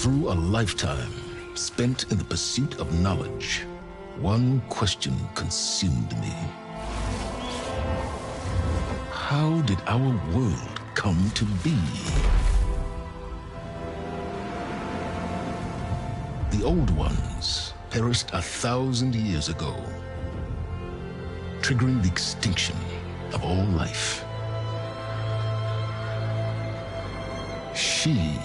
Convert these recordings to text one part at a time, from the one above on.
Through a lifetime spent in the pursuit of knowledge, one question consumed me. How did our world come to be? The old ones perished 1,000 years ago, triggering the extinction of all life. She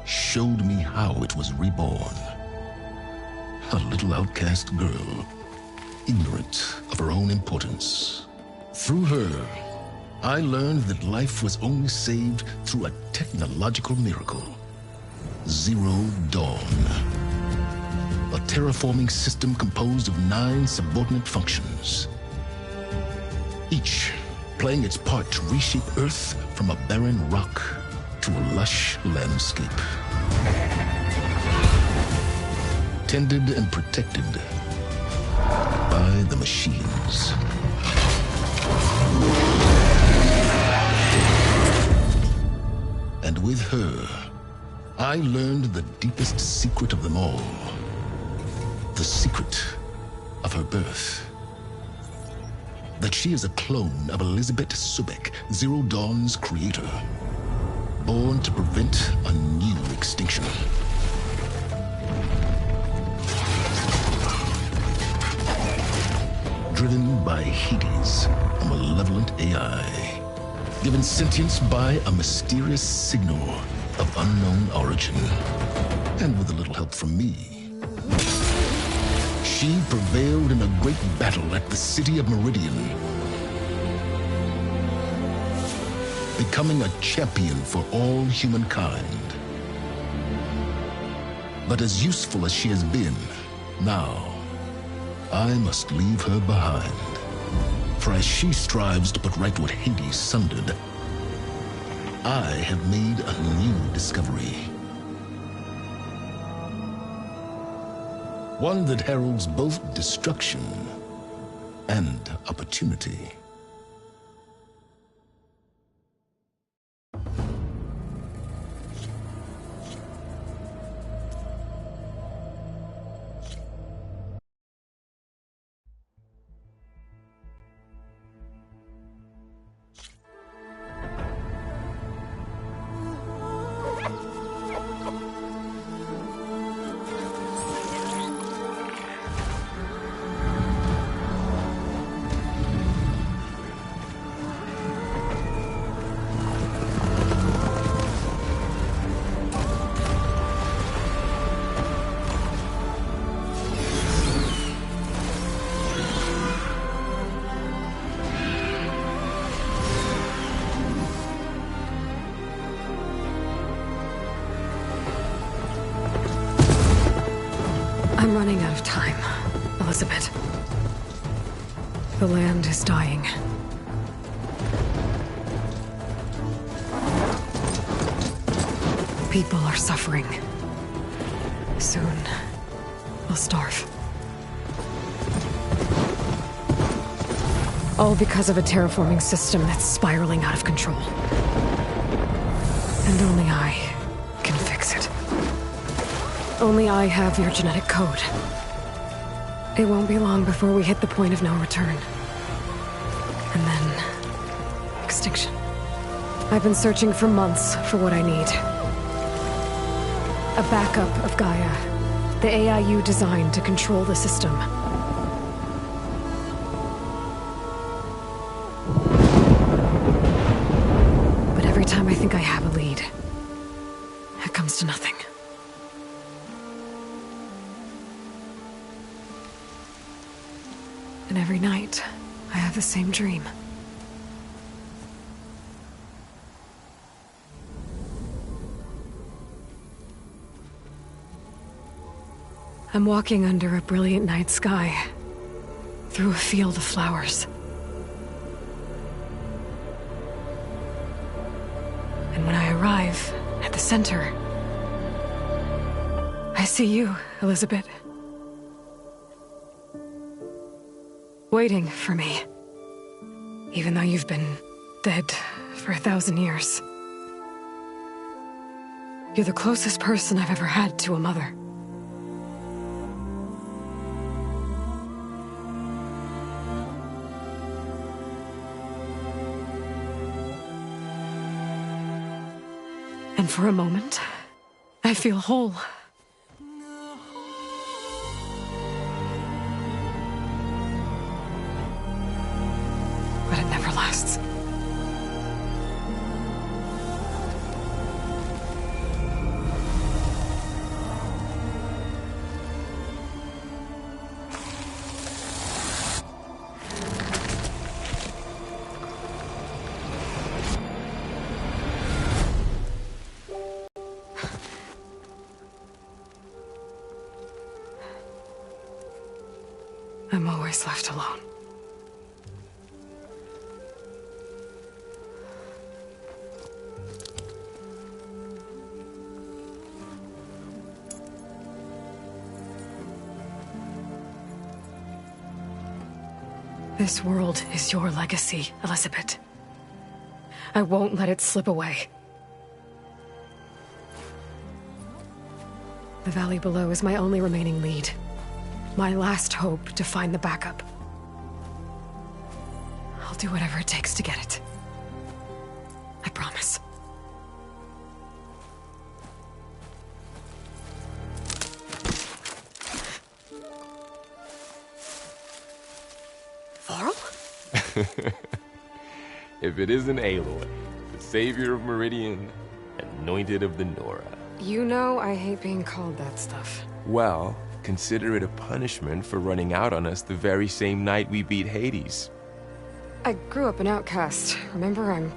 showed me how it was reborn. A little outcast girl, ignorant of her own importance. Through her, I learned that life was only saved through a technological miracle. Zero Dawn. A terraforming system composed of 9 subordinate functions, each playing its part to reshape Earth from a barren rock to a lush landscape. Tended and protected by the machines. And with her, I learned the deepest secret of them all. The secret of her birth. That she is a clone of Elizabeth Subek, Zero Dawn's creator. Born to prevent a new extinction. Driven by Hades, a malevolent AI. Given sentience by a mysterious signal of unknown origin. And with a little help from me, she prevailed in a great battle at the city of Meridian, becoming a champion for all humankind. But as useful as she has been, now, I must leave her behind. For as she strives to put right what Hades sundered, I have made a new discovery. One that heralds both destruction and opportunity. I'm running out of time, Elizabeth. The land is dying. People are suffering. Soon, we'll starve. All because of a terraforming system that's spiraling out of control. And only I can fix it. Only I have your genetic code. It won't be long before we hit the point of no return. And then... extinction. I've been searching for months for what I need. A backup of Gaia. The AI you designed to control the system. But every time I think I have a lead, it comes to nothing. And every night, I have the same dream. I'm walking under a brilliant night sky, through a field of flowers. And when I arrive at the center, I see you, Elizabeth. Waiting for me. Even though you've been dead for 1,000 years. You're the closest person I've ever had to a mother. And for a moment, I feel whole. But it never lasts. I'm always left alone. This world is your legacy, Elizabeth. I won't let it slip away. The valley below is my only remaining lead. My last hope to find the backup. I'll do whatever it takes to get it. I promise. Varl? If it isn't Aloy, the savior of Meridian, anointed of the Nora. You know I hate being called that stuff. Well, consider it a punishment for running out on us the very same night we beat Hades. I grew up an outcast. Remember, I'm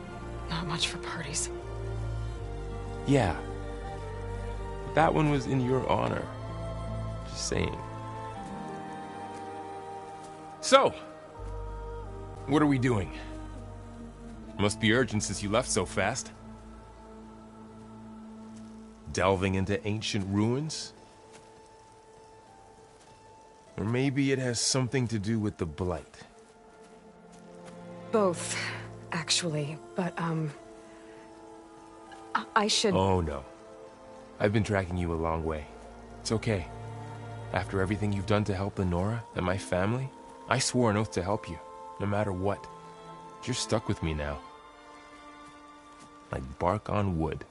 not much for parties. Yeah. But that one was in your honor. Just saying. So, what are we doing? Must be urgent since you left so fast. Delving into ancient ruins? Or maybe it has something to do with the Blight. Both, actually, but, I should... Oh, no. I've been tracking you a long way. It's okay. After everything you've done to help the Nora and my family, I swore an oath to help you, no matter what. You're stuck with me now. Like bark on wood.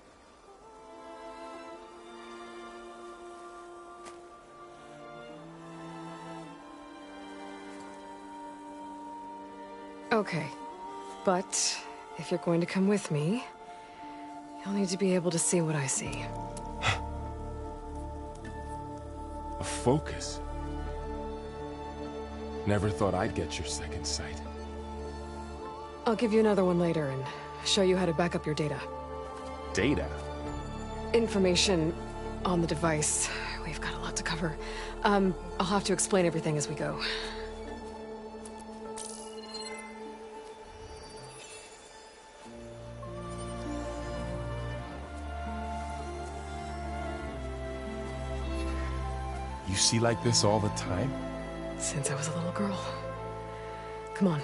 Okay, but if you're going to come with me, you'll need to be able to see what I see. A focus? Never thought I'd get your second sight. I'll give you another one later and show you how to back up your data. Data? Information on the device. We've got a lot to cover. I'll have to explain everything as we go. You see like this all the time? Since I was a little girl. Come on.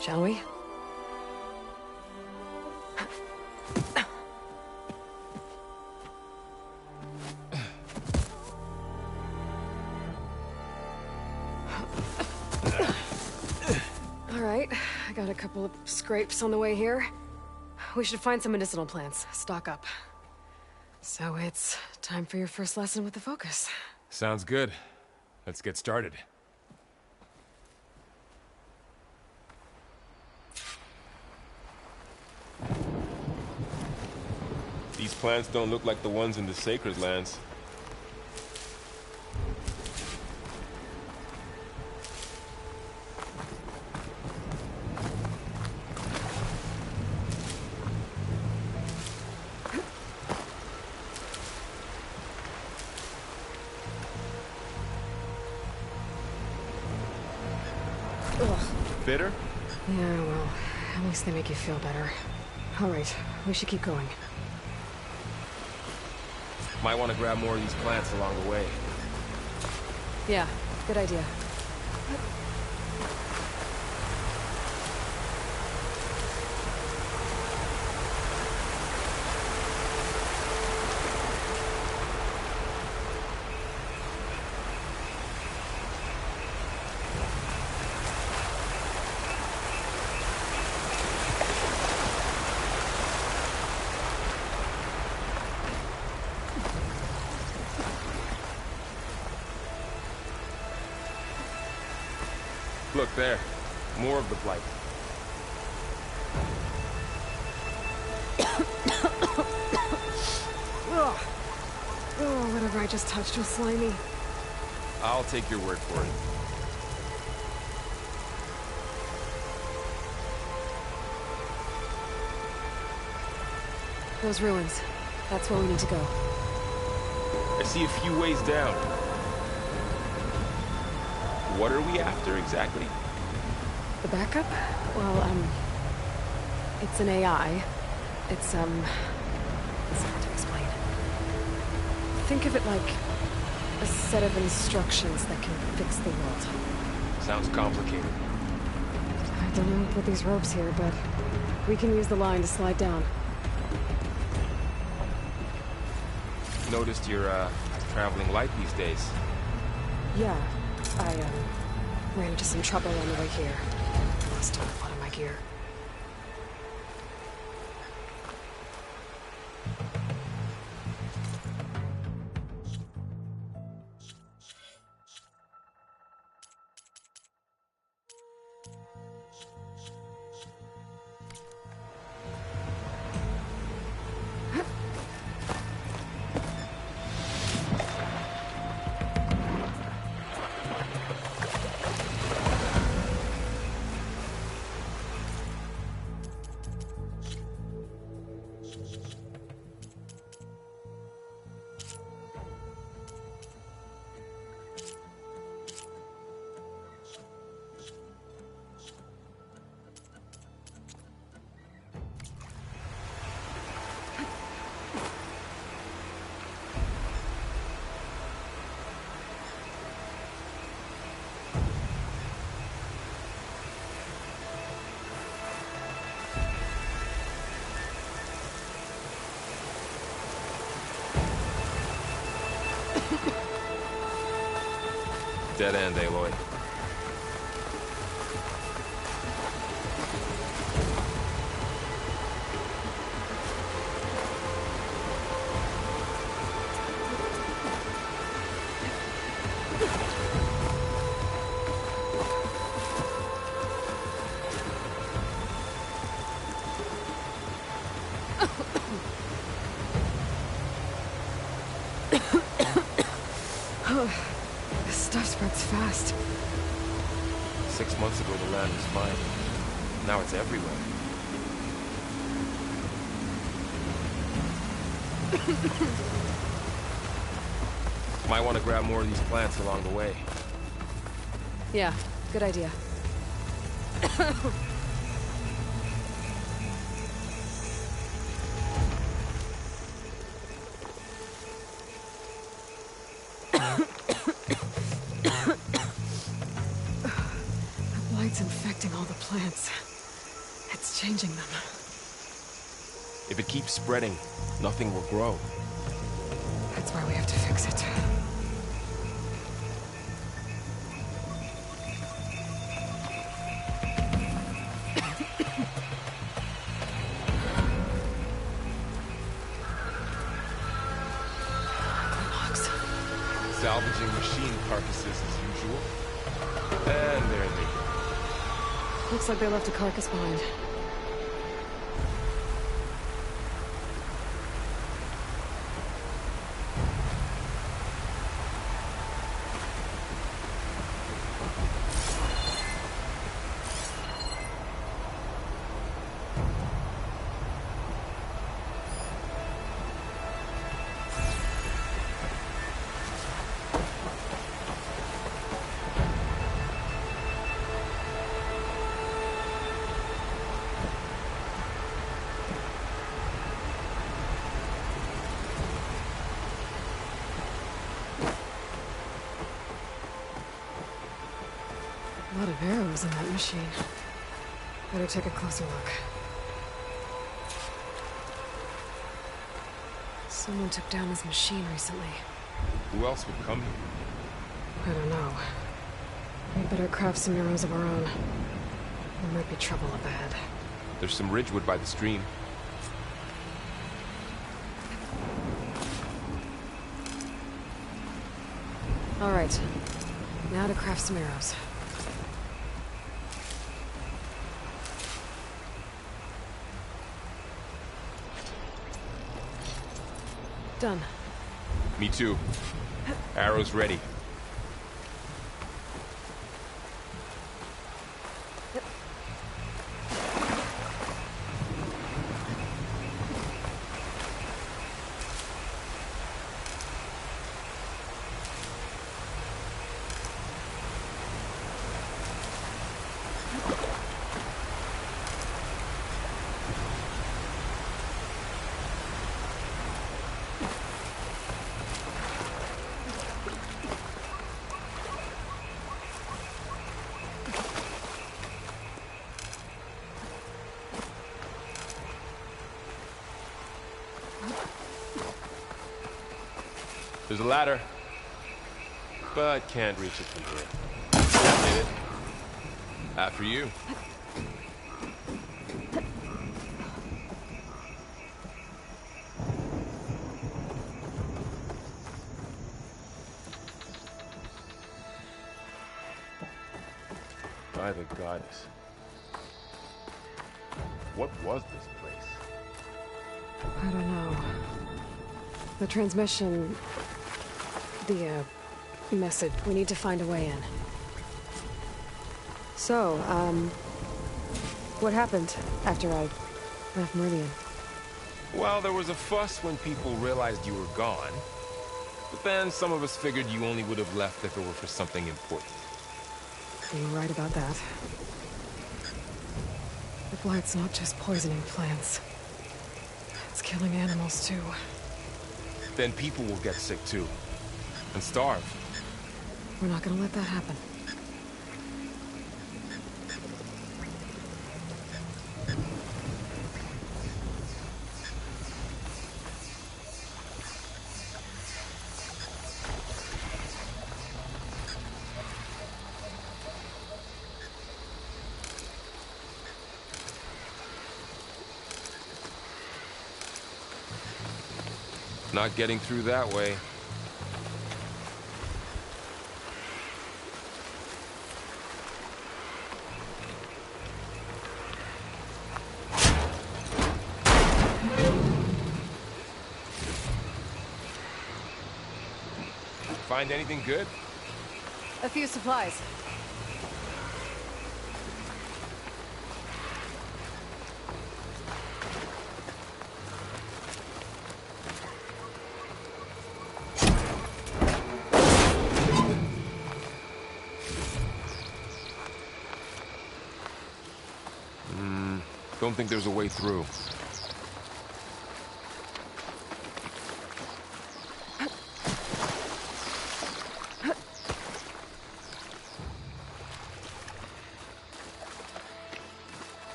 Shall we? All right, I got a couple of scrapes on the way here. We should find some medicinal plants, stock up. So it's time for your first lesson with the focus. Sounds good. Let's get started. These plants don't look like the ones in the Sacred Lands. Ugh. Bitter? Yeah, well, at least they make you feel better. All right, we should keep going. Might want to grab more of these plants along the way. Yeah, good idea. Look there. More of the blight. Ugh. Oh, whatever I just touched was slimy. I'll take your word for it. Those ruins. That's where we need to go. I see a few ways down. What are we after exactly? The backup? Well, it's an AI. It's hard to explain. Think of it like a set of instructions that can fix the world. Sounds complicated. I don't know who put these ropes here, but we can use the line to slide down. Noticed you're, traveling light these days. Yeah, I, ran into some trouble on the way here. Lost a lot of my gear. Dead end, Aloy. This stuff spreads fast. 6 months ago, the land was fine. Now it's everywhere. Might want to grab more of these plants along the way. Yeah, good idea. It's infecting all the plants. It's changing them. If it keeps spreading, nothing will grow. That's why we have to fix it. Logs. Salvaging machine carcasses as usual. And there they go. Looks like they left a carcass behind. of arrows in that machine. Better take a closer look. Someone took down his machine recently. Who else would come here? I don't know. We better craft some arrows of our own. There might be trouble up ahead. There's some ridgewood by the stream. All right. Now to craft some arrows. Done. Me too. Arrows ready. There's a ladder, but can't reach it from here. That did it. After you. By the goddess. What was this place? I don't know. The transmission... The, message. We need to find a way in. So, what happened after I left Meridian? Well, there was a fuss when people realized you were gone. But then some of us figured you only would have left if it were for something important. You're right about that. The blight's not just poisoning plants. It's killing animals, too. Then people will get sick, too. And starve. We're not gonna let that happen. Not getting through that way. Find anything good? A few supplies. Don't think there's a way through.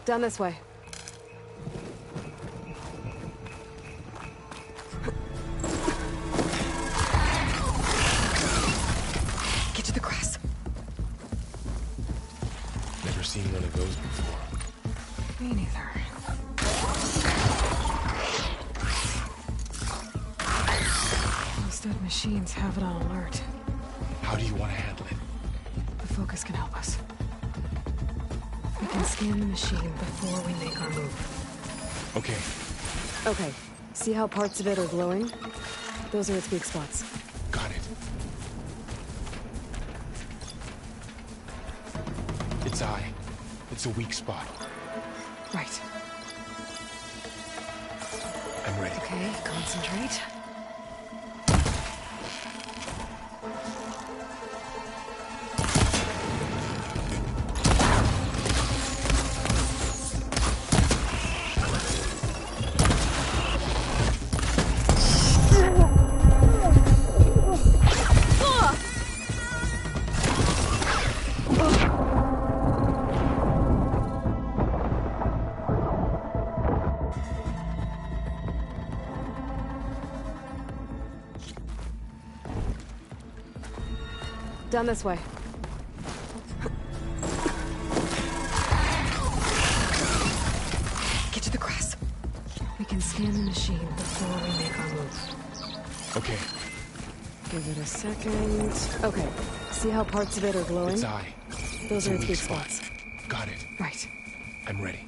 Down this way. Get to the grass. Never seen one of those before. Me neither. Those dead machines have it on alert. How do you want to handle it? The focus can help us. We can scan the machine before we make our move. Okay. Okay. See how parts of it are glowing? Those are its weak spots. Got it. Its eye. It's a weak spot. Right. I'm ready. Okay, concentrate. Down this way. Get to the grass. We can scan the machine before we make our move. Okay. Give it a second. Okay. See how parts of it are glowing? Its eye. Those are a its weak weak spot. spots. Got it. Right. I'm ready.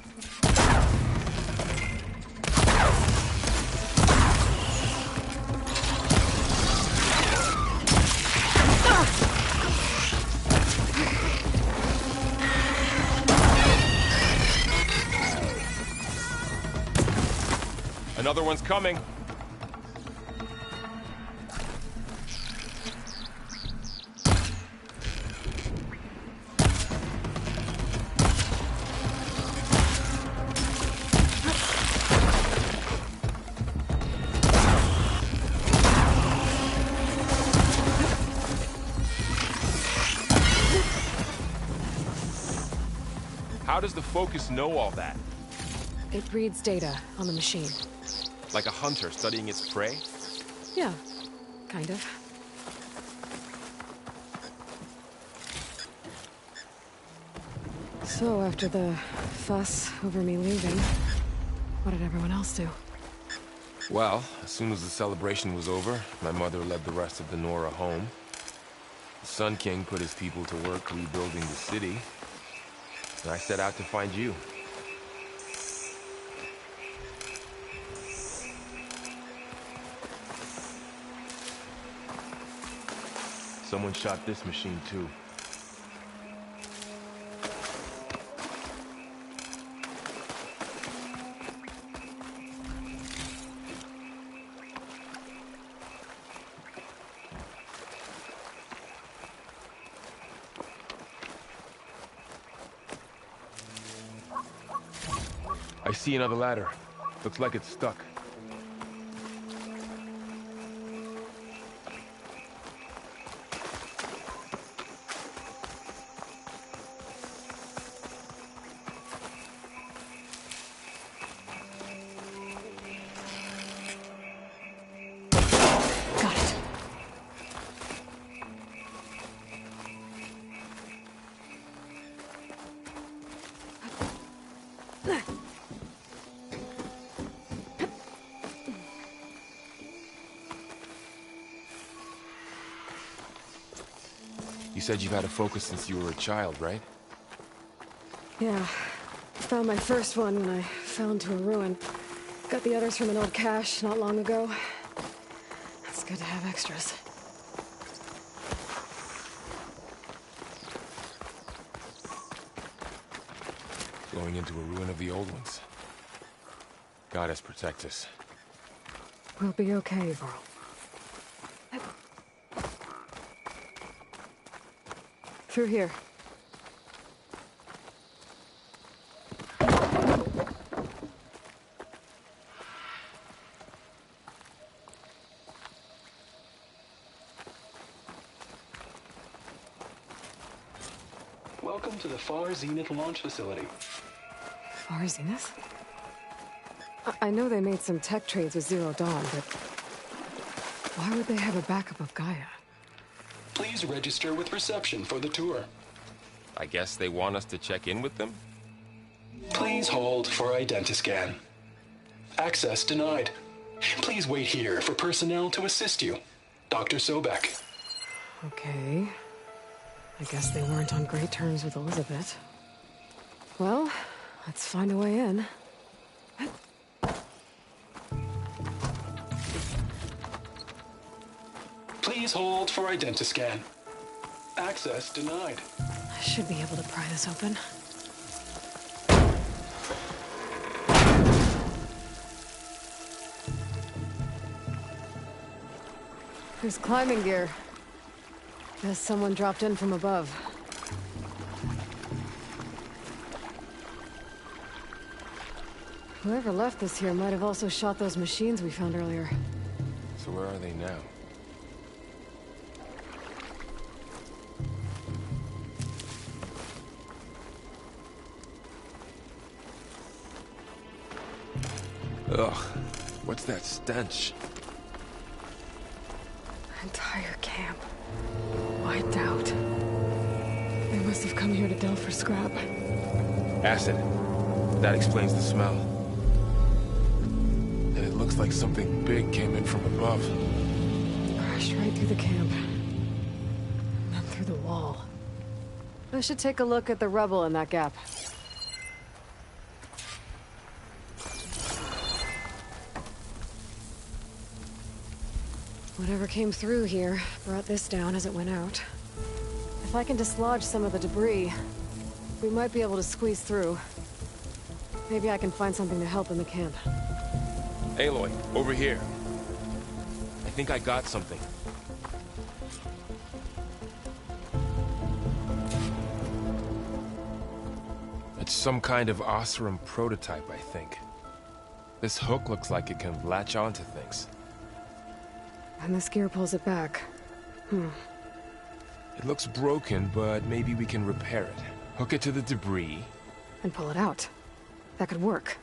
Another one's coming. How does the focus know all that? It reads data on the machine. Like a hunter studying its prey? Yeah, kind of. So, after the fuss over me leaving, what did everyone else do? Well, as soon as the celebration was over, my mother led the rest of the Nora home. The Sun King put his people to work rebuilding the city, and I set out to find you. Someone shot this machine too. I see another ladder. Looks like it's stuck. Got it. You said you've had a focus since you were a child, right? Yeah. Found my first one when I fell into a ruin. Got the others from an old cache not long ago. It's good to have extras. Going into a ruin of the old ones. Goddess protect us. We'll be okay, Varl. Through here. Welcome to the Far Zenith launch facility. Far Zenith? I know they made some tech trades with Zero Dawn, but why would they have a backup of Gaia? Please register with reception for the tour. I guess they want us to check in with them? Please hold for identiscan. Access denied. Please wait here for personnel to assist you. Dr. Sobek. Okay. I guess they weren't on great terms with Elizabeth. Well, let's find a way in. Please hold for identiscan. Access denied. I should be able to pry this open. There's climbing gear. Guess someone dropped in from above. Whoever left this here might have also shot those machines we found earlier. So where are they now? Ugh, what's that stench? Entire camp. Wiped out. They must have come here to delve for scrap. Acid. That explains the smell. And it looks like something big came in from above. Crashed right through the camp. Then through the wall. I should take a look at the rubble in that gap. Whatever came through here brought this down as it went out. If I can dislodge some of the debris, we might be able to squeeze through. Maybe I can find something to help in the camp. Aloy, over here. I think I got something. It's some kind of Oseram prototype, I think. This hook looks like it can latch onto things. And this gear pulls it back. It looks broken, but maybe we can repair it. Hook it to the debris. And pull it out. That could work.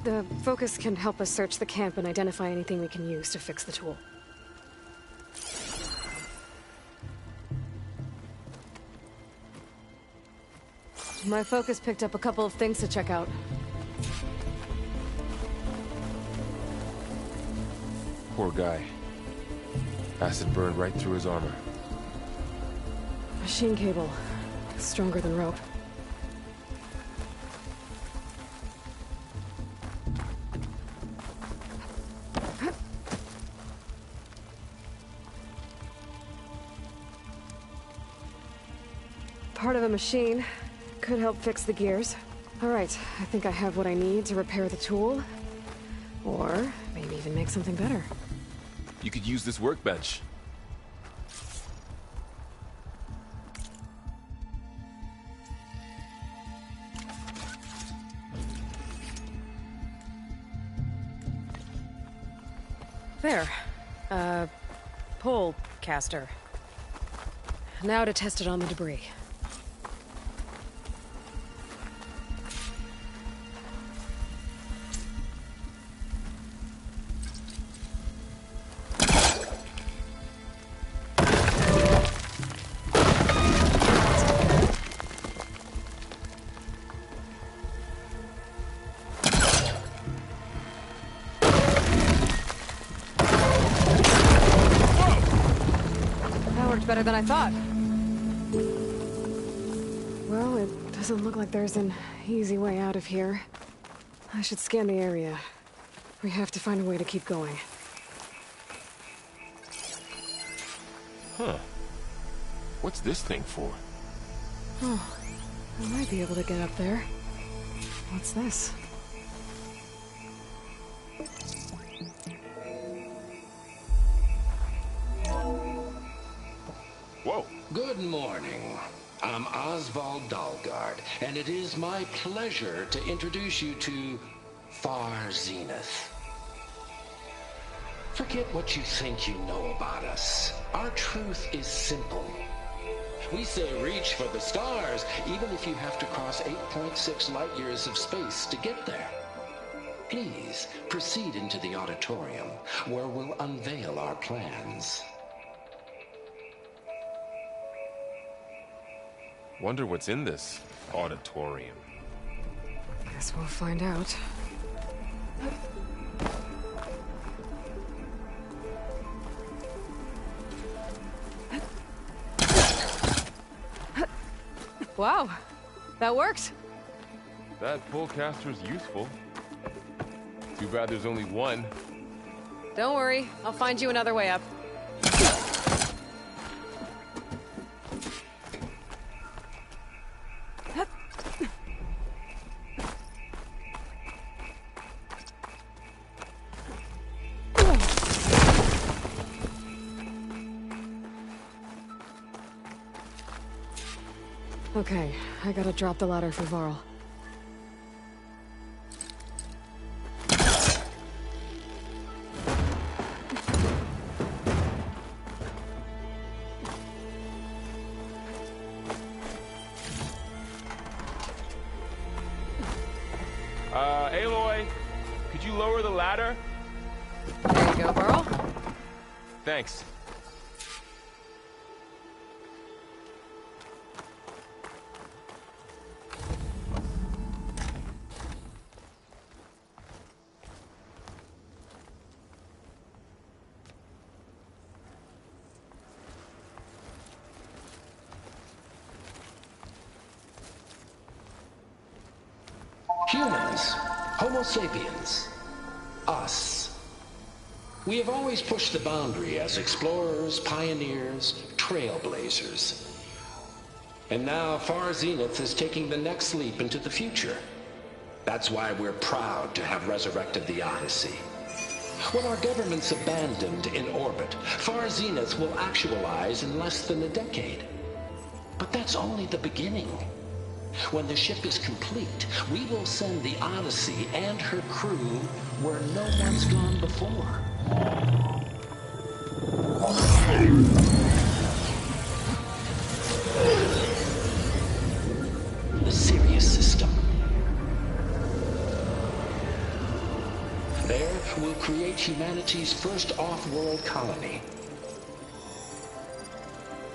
The focus can help us search the camp and identify anything we can use to fix the tool. My focus picked up a couple of things to check out. Poor guy. Acid burned right through his armor. Machine cable. Stronger than rope. Part of a machine. Could help fix the gears. All right, I think I have what I need to repair the tool. Or maybe even make something better. You could use this workbench. There. Pole caster. Now to test it on the debris. Better than I thought. Well, it doesn't look like there's an easy way out of here. I should scan the area. We have to find a way to keep going. Huh. What's this thing for? Oh, I might be able to get up there. What's this? Whoa. Good morning. I'm Oswald Dalgard, and it is my pleasure to introduce you to Far Zenith. Forget what you think you know about us. Our truth is simple. We say reach for the stars, even if you have to cross 8.6 light years of space to get there. Please proceed into the auditorium, where we'll unveil our plans. Wonder what's in this auditorium. Guess we'll find out. Wow, that worked. That pullcaster's useful. Too bad there's only one. Don't worry, I'll find you another way up. Okay, I gotta drop the ladder for Varl. Aloy, could you lower the ladder? There you go, Varl. Thanks. Humans, Homo sapiens, us. We have always pushed the boundary as explorers, pioneers, trailblazers. And now Far Zenith is taking the next leap into the future. That's why we're proud to have resurrected the Odyssey. When our government's abandoned in orbit, Far Zenith will actualize in less than a decade. But that's only the beginning. When the ship is complete, we will send the Odyssey and her crew where no one's gone before. The Sirius system. There, we'll create humanity's first off-world colony.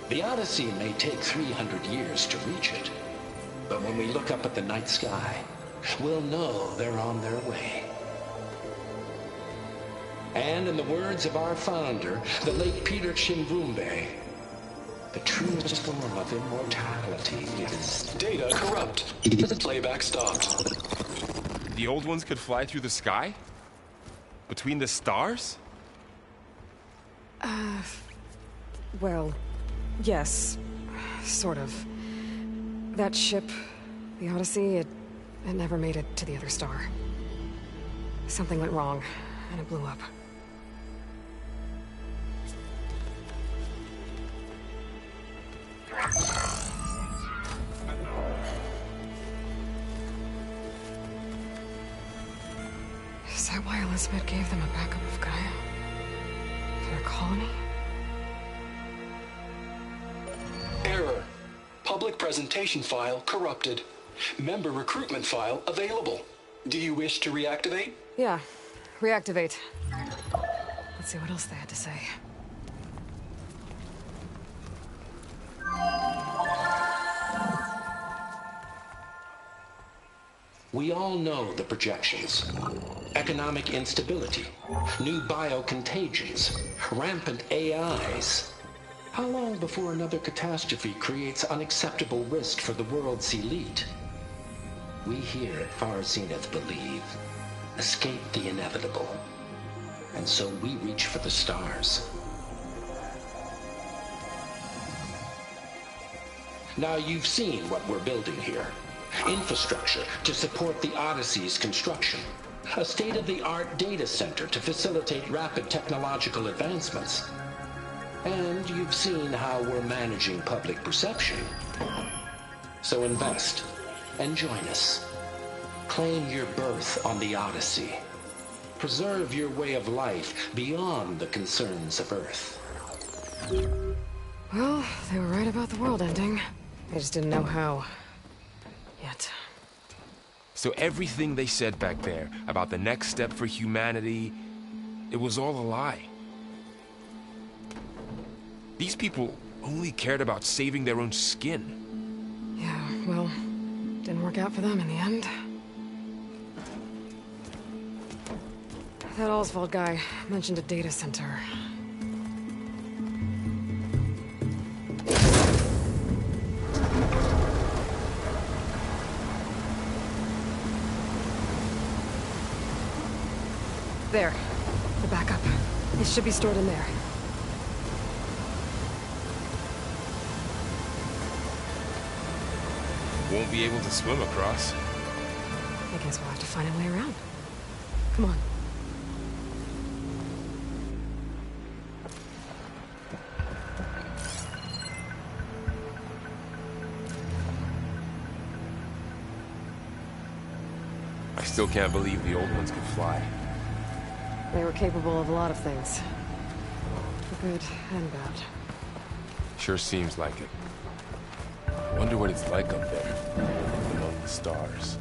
The Odyssey may take 300 years to reach it. But when we look up at the night sky, we'll know they're on their way. And in the words of our founder, the late Peter Chimbumbe, the truest form of immortality is... Data corrupt. Playback stopped. The old ones could fly through the sky? Between the stars? Well, yes. Sort of. That ship, the Odyssey, it never made it to the other star. Something went wrong, and it blew up. Is that why Elizabeth gave them a backup of Gaia? For their colony? Error. Public presentation file corrupted. Member recruitment file available. Do you wish to reactivate? Yeah. Reactivate. Let's see what else they had to say. We all know the projections. Economic instability, new biocontagions, rampant AIs. How long before another catastrophe creates unacceptable risk for the world's elite? We here at Far Zenith believe, escape the inevitable. And so we reach for the stars. Now you've seen what we're building here. Infrastructure to support the Odyssey's construction. A state-of-the-art data center to facilitate rapid technological advancements. And you've seen how we're managing public perception. So invest and join us. Claim your berth on the Odyssey. Preserve your way of life beyond the concerns of Earth. Well, they were right about the world ending. I just didn't know how. Yet. So everything they said back there about the next step for humanity, it was all a lie. These people only cared about saving their own skin. Yeah, well, didn't work out for them in the end. That R.S.V guy mentioned a data center. There. The backup. It should be stored in there. Won't be able to swim across. I guess we'll have to find a way around. Come on. I still can't believe the old ones could fly. They were capable of a lot of things. For good and bad. Sure seems like it. Wonder what it's like up there, among the stars.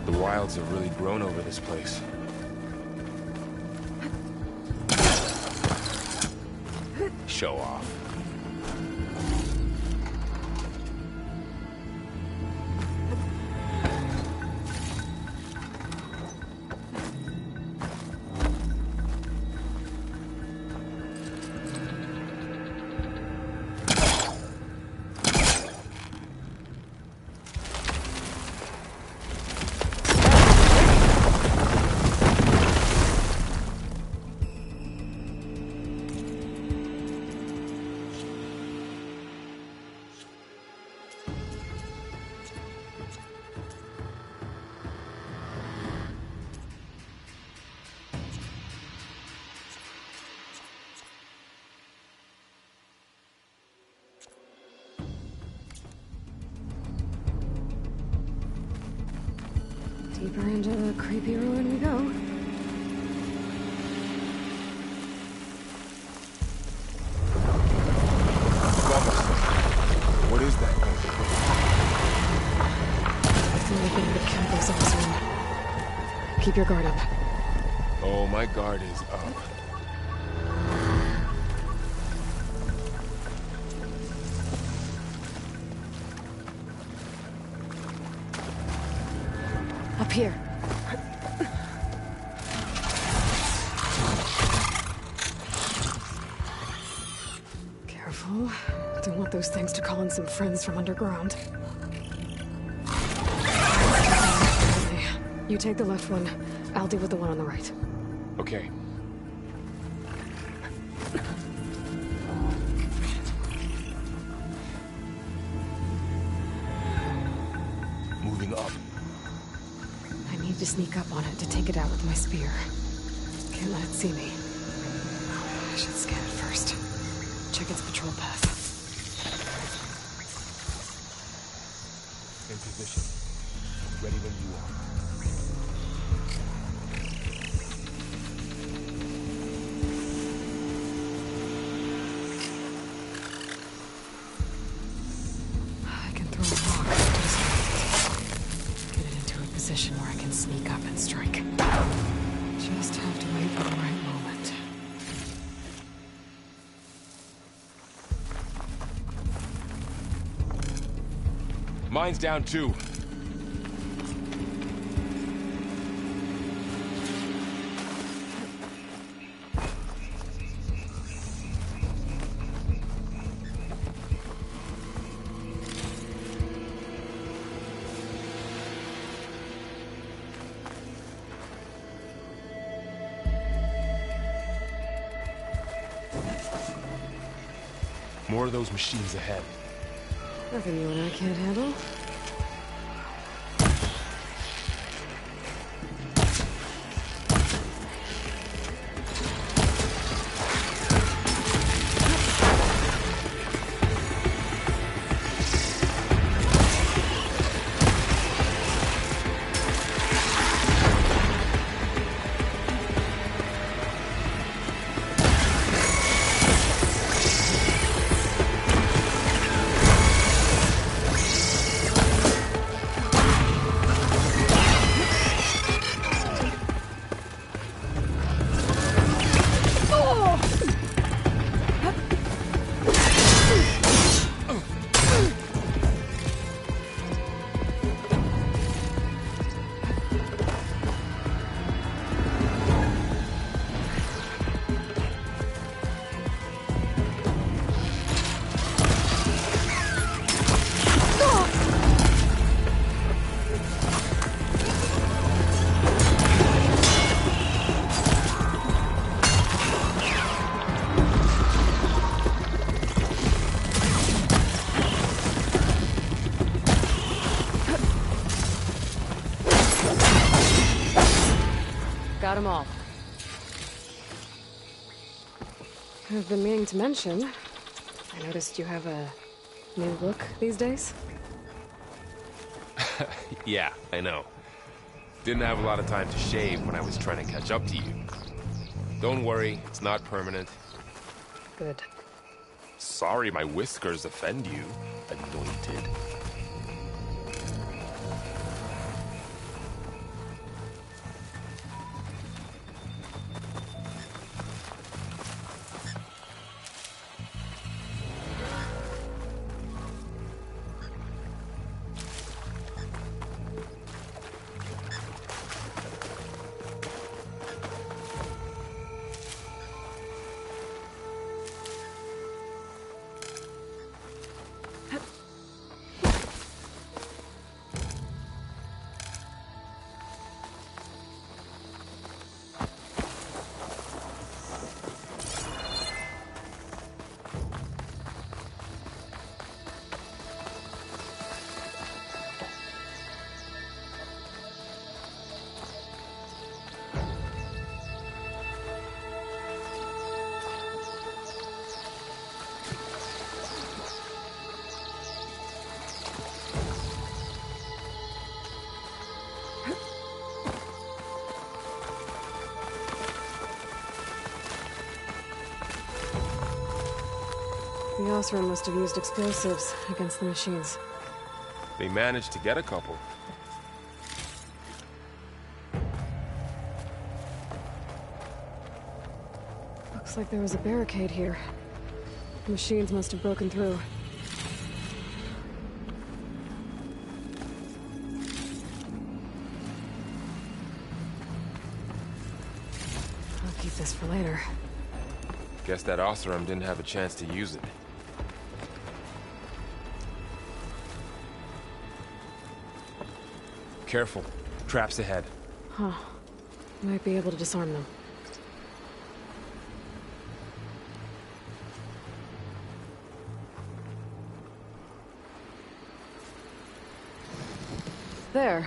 The wilds have really grown over this place. Show off. Deeper into the creepy ruin we go. What is that? Maybe the chemicals of this room. Keep your guard up. Oh, my guard is up. Up here. Careful. Don't want those things to call in some friends from underground. You take the left one. I'll deal with the one on the right. Okay. Moving up. I need to sneak up on it to take it out with my spear. Can't let it see me. I should scan it first. Check its patrol path. In position. Ready when you are. I can throw a rock to distract it. Get it into a position where I can sneak up and strike. Just have to wait for the right moment. Mine's down too. More of those machines ahead. Nothing you and I can't handle. got them all. I've been meaning to mention, I noticed you have a new look these days. Yeah, I know. Didn't have a lot of time to shave when I was trying to catch up to you. Don't worry, it's not permanent. Good. Sorry my whiskers offend you, anointed. The Osram must have used explosives against the machines. They managed to get a couple. Looks like there was a barricade here. The machines must have broken through. I'll keep this for later. Guess that Osram didn't have a chance to use it. Careful. Traps ahead. Huh. Might be able to disarm them. There.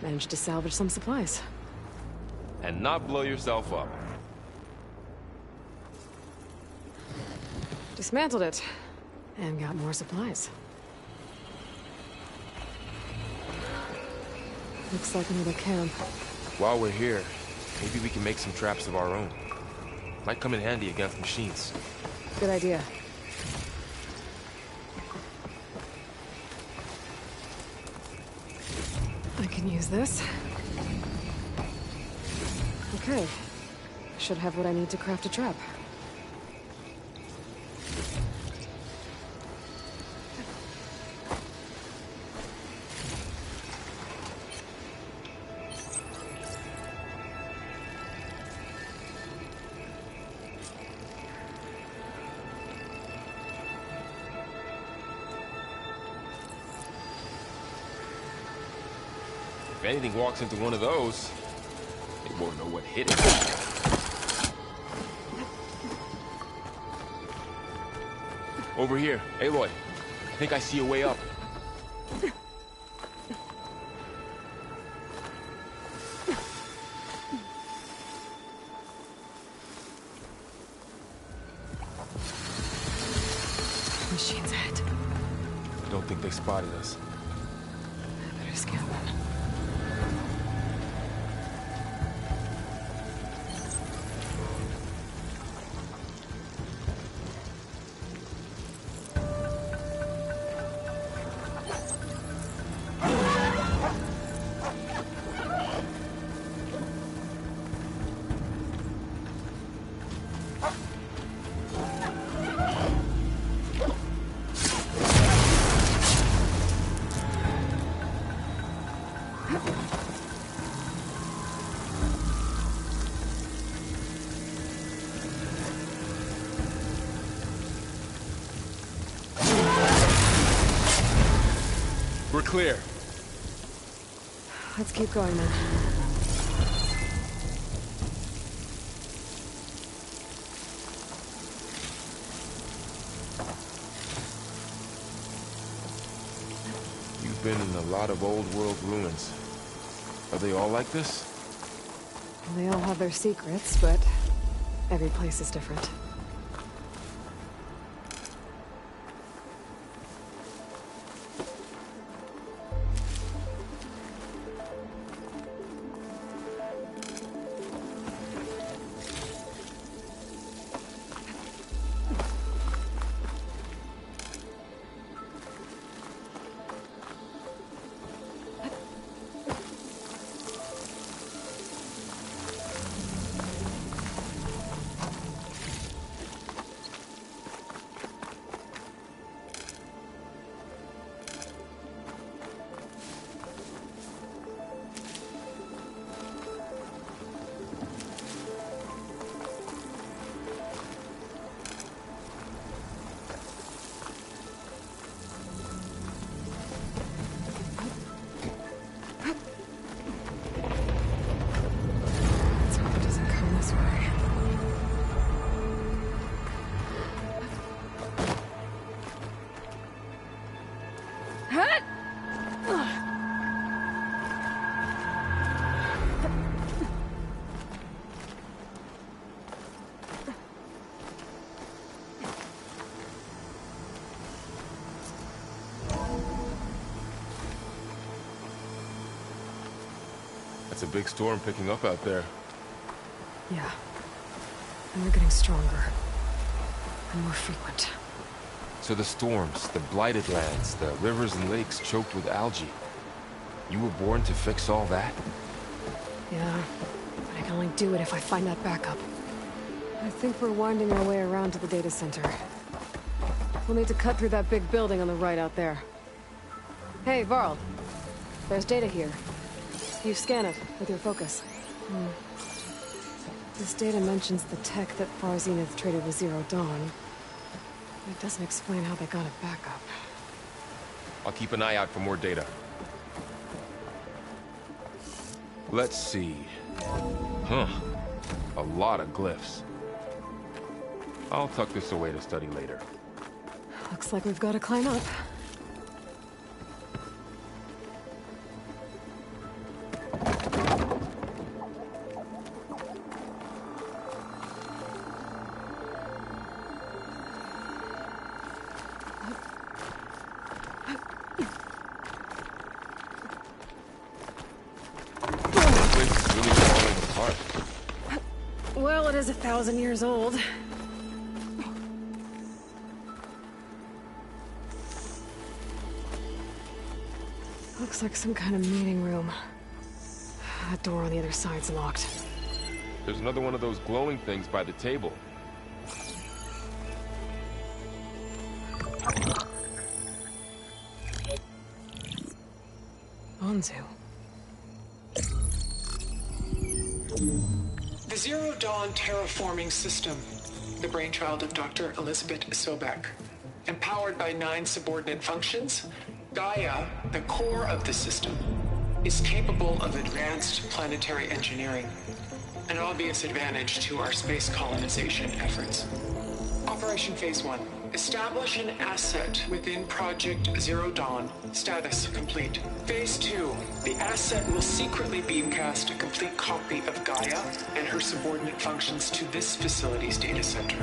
Managed to salvage some supplies. And not blow yourself up. Dismantled it. And got more supplies. Looks like another camp. While we're here, maybe we can make some traps of our own. Might come in handy against machines. Good idea. I can use this. Okay. Should have what I need to craft a trap. If anything walks into one of those, they won't know what hit it. Over here. Aloy, I think I see a way up. Machine's ahead. Don't think they spotted us. I better scan them. We're clear. Let's keep going then. You've been in a lot of old world ruins. Are they all like this? They all have their secrets, but every place is different. It's a big storm picking up out there. Yeah. And they're getting stronger. And more frequent. So the storms, the blighted lands, the rivers and lakes choked with algae. You were born to fix all that? Yeah. But I can only do it if I find that backup. I think we're winding our way around to the data center. We'll need to cut through that big building on the right out there. Hey, Varl. There's data here. You scan it with your focus. This data mentions the tech that Far Zenith traded with Zero Dawn. It doesn't explain how they got it back up. I'll keep an eye out for more data. Let's see. Huh. A lot of glyphs. I'll tuck this away to study later. Looks like we've got to climb up. Well, it is 1,000 years old. Looks like some kind of meeting room. That door on the other side's locked. There's another one of those glowing things by the table. Anzu. The Zero Dawn terraforming system, the brainchild of Dr. Elizabeth Sobek. Empowered by 9 subordinate functions, Gaia, the core of the system, is capable of advanced planetary engineering, an obvious advantage to our space colonization efforts. Operation Phase 1. Establish an asset within Project Zero Dawn. Status complete. Phase 2. The asset will secretly beamcast a complete copy of Gaia and her subordinate functions to this facility's data center.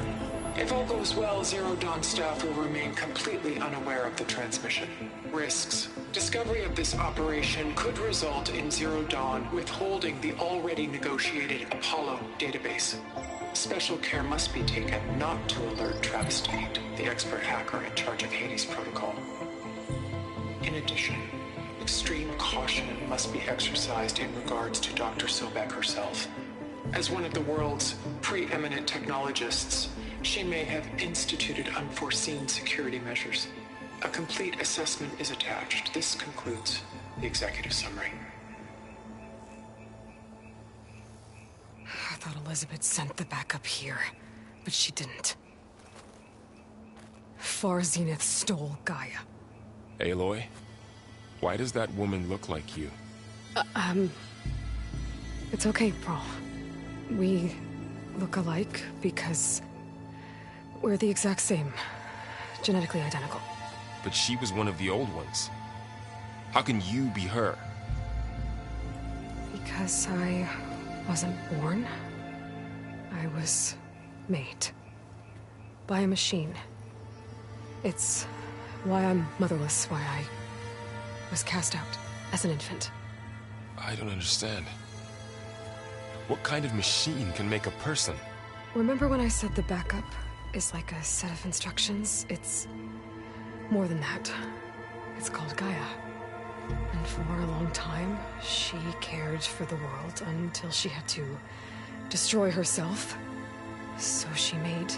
If all goes well, Zero Dawn staff will remain completely unaware of the transmission. Risks. Discovery of this operation could result in Zero Dawn withholding the already negotiated Apollo database. Special care must be taken not to alert Travis Tate, the expert hacker in charge of Hades Protocol. In addition, extreme caution must be exercised in regards to Dr. Sobek herself. As one of the world's preeminent technologists, she may have instituted unforeseen security measures. A complete assessment is attached. This concludes the executive summary. I thought Elizabeth sent the backup here, but she didn't. Far Zenith stole Gaia. Aloy? Why does that woman look like you? It's okay, Pearl. We look alike because we're the exact same. Genetically identical. But she was one of the old ones. How can you be her? Because I wasn't born. I was made. By a machine. It's why I'm motherless, why I was cast out as an infant. I don't understand. What kind of machine can make a person? Remember when I said the backup is like a set of instructions? It's more than that. It's called Gaia. And for a long time, she cared for the world until she had to destroy herself. So she made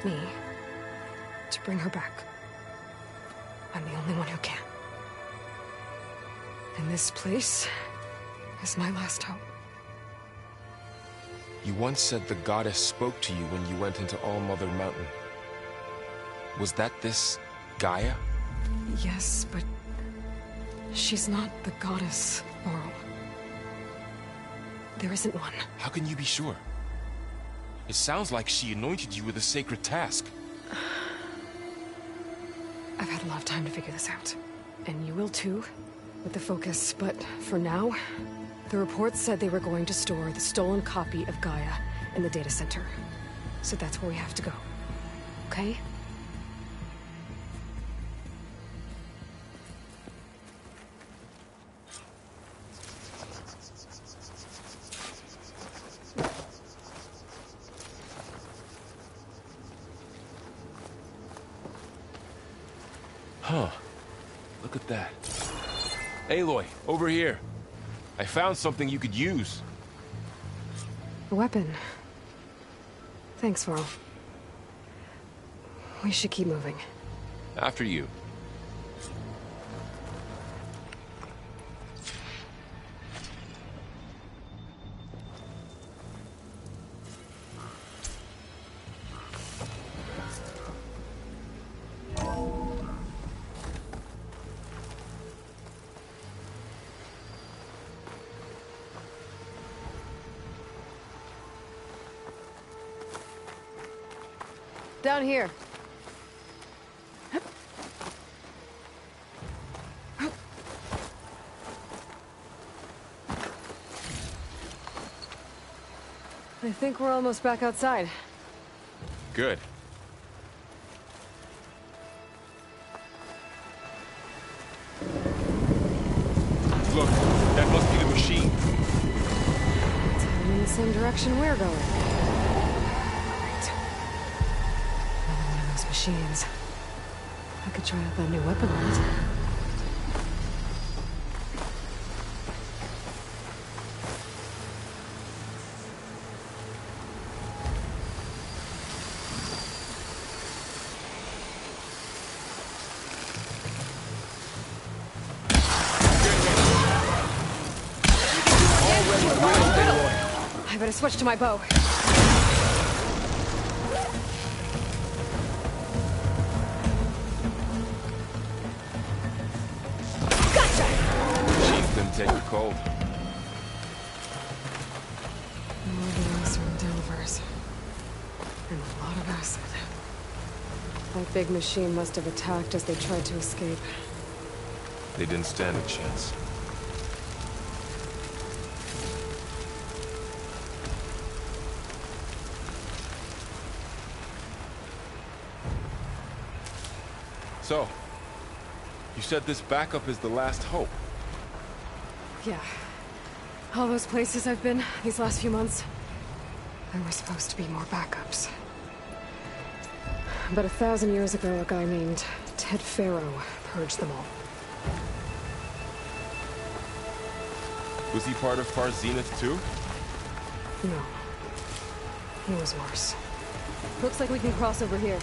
me to bring her back. I'm the only one who can. And this place is my last hope. You once said the goddess spoke to you when you went into All-Mother Mountain. Was that this Gaia? Yes, but she's not the goddess, Laurel. There isn't one. How can you be sure? It sounds like she anointed you with a sacred task. I've had a lot of time to figure this out. And you will too, with the focus. But for now, the reports said they were going to store the stolen copy of Gaia in the data center. So that's where we have to go. Okay? Huh. Look at that. Aloy, over here. I found something you could use. A weapon. Thanks, Varl. We should keep moving. After you. Down here. I think we're almost back outside. Good. Look, that must be the machine. It's heading in the same direction we're going. Great. Another one of those machines. I could try out that new weapon on it. I better switch to my bow. Gotcha! Machines couldn't take the cold. More beings from Delvers. And a lot of acid. That big machine must have attacked as they tried to escape. They didn't stand a chance. So, you said this backup is the last hope. Yeah. All those places I've been these last few months, there were supposed to be more backups. But 1,000 years ago, a guy named Ted Faro purged them all. Was he part of Far Zenith too? No. He was worse. Looks like we can cross over here.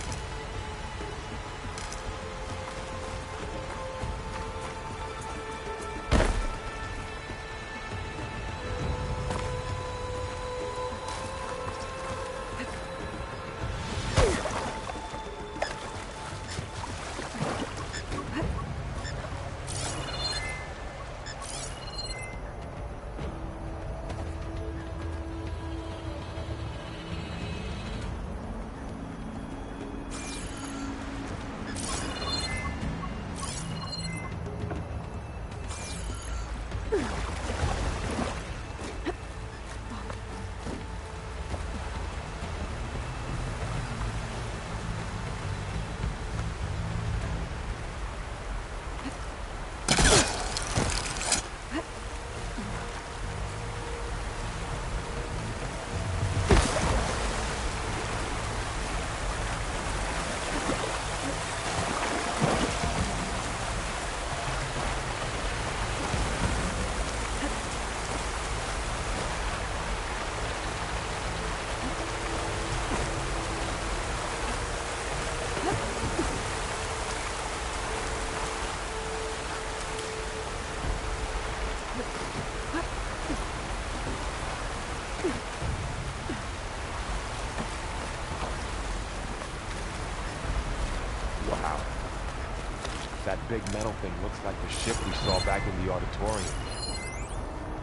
big metal thing looks like the ship we saw back in the auditorium.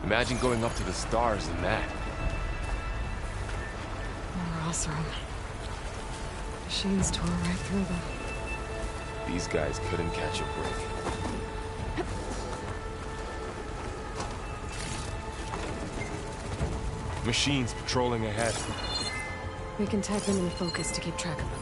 Imagine going up to the stars in that. More Oseram. Machines tore right through them. These guys couldn't catch a break. Machines patrolling ahead. We can tag them in focus to keep track of them.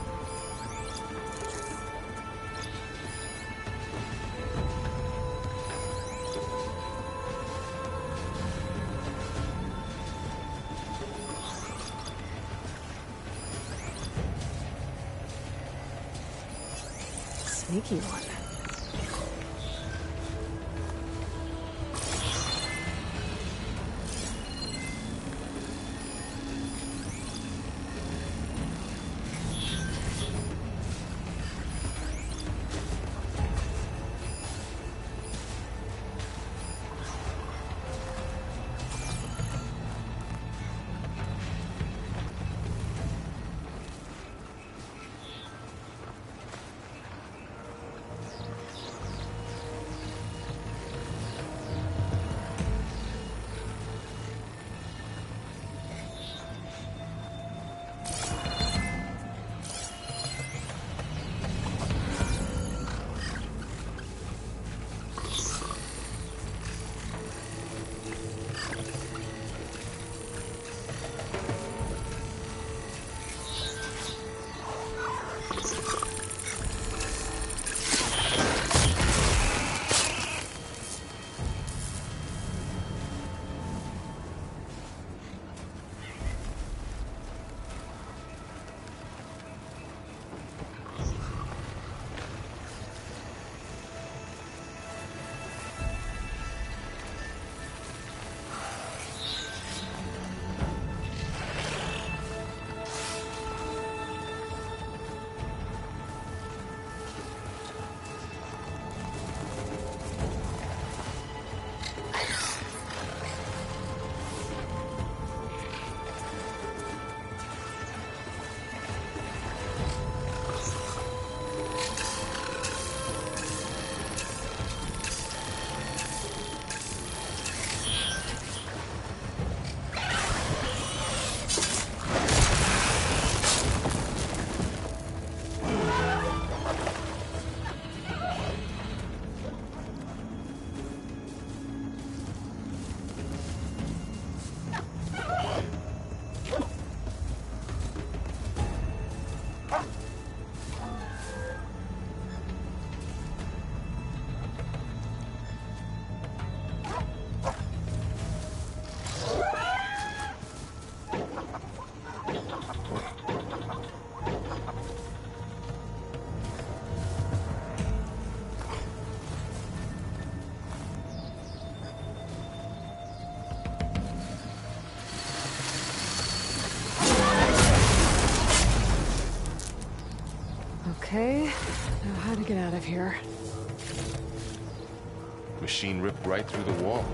Sneaky one. Okay, now how to get out of here? Machine ripped right through the wall.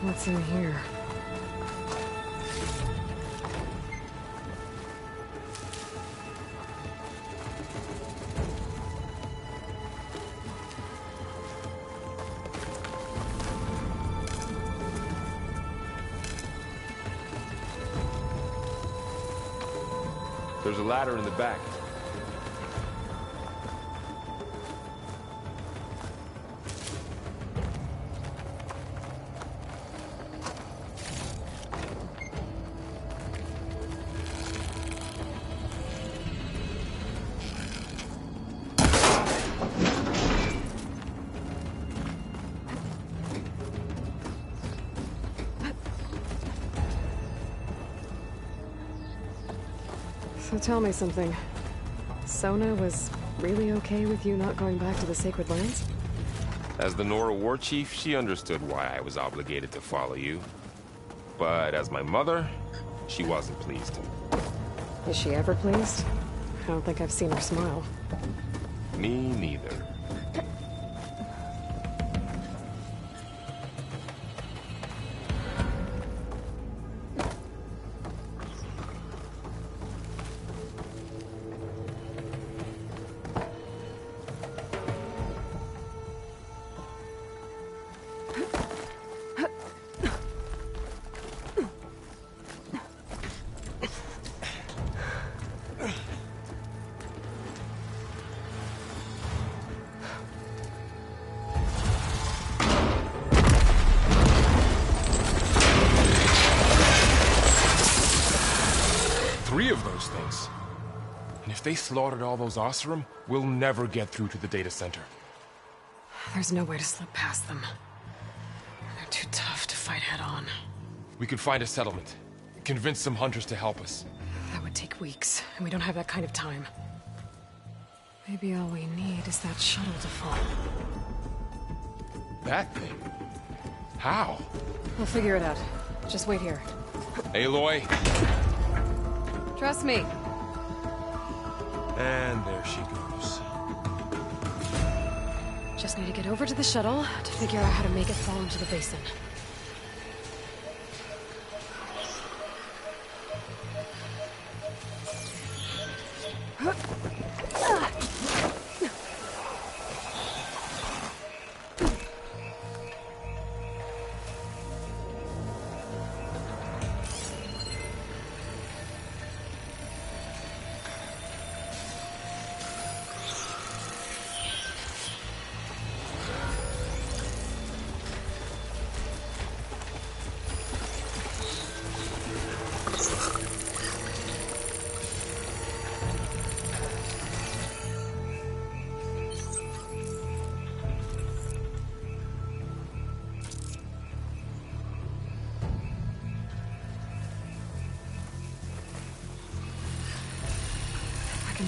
What's in here? There's a ladder in the back. So tell me something. Sona was really okay with you not going back to the Sacred Lands? As the Nora war chief, she understood why I was obligated to follow you. But as my mother, she wasn't pleased. Is she ever pleased? I don't think I've seen her smile. Me neither. Three of those things. And if they slaughtered all those Oseram, we'll never get through to the data center. There's no way to slip past them. They're too tough to fight head-on. We could find a settlement. Convince some hunters to help us. That would take weeks, and we don't have that kind of time. Maybe all we need is that shuttle to fall. That thing? How? We'll figure it out. Just wait here. Aloy. Trust me. And there she goes. Just need to get over to the shuttle to figure out how to make it fall into the basin.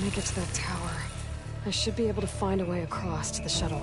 Make it to that tower. I should be able to find a way across to the shuttle.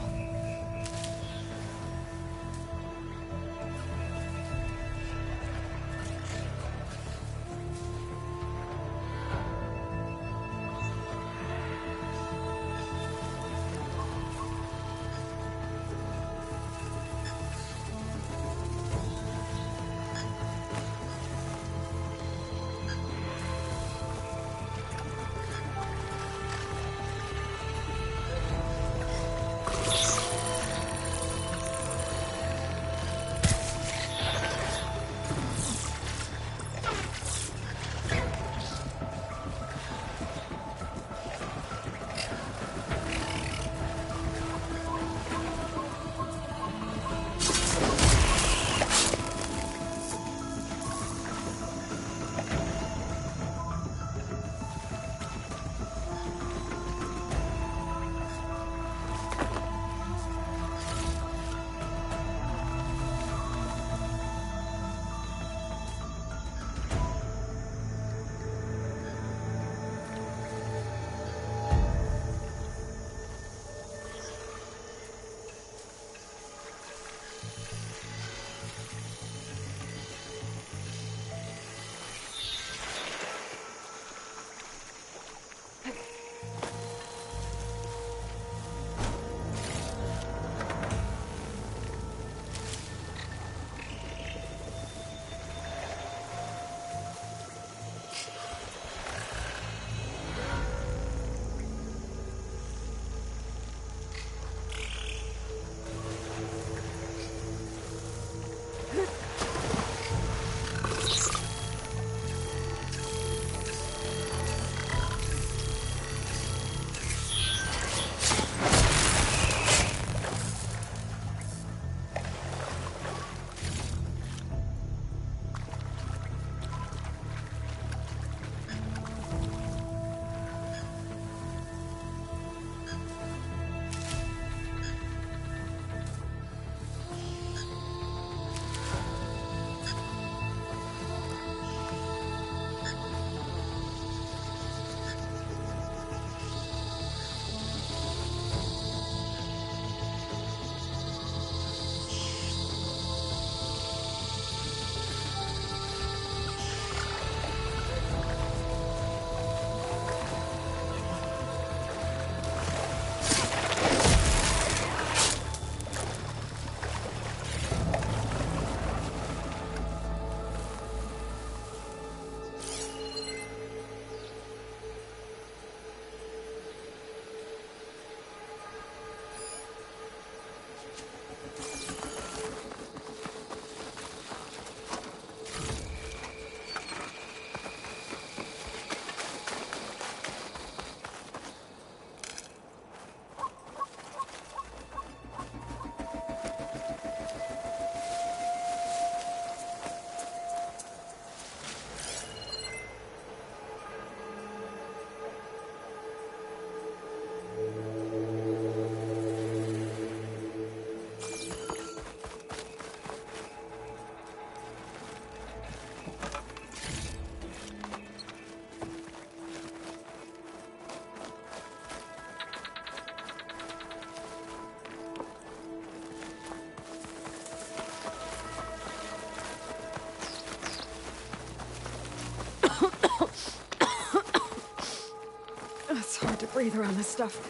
breathe around this stuff.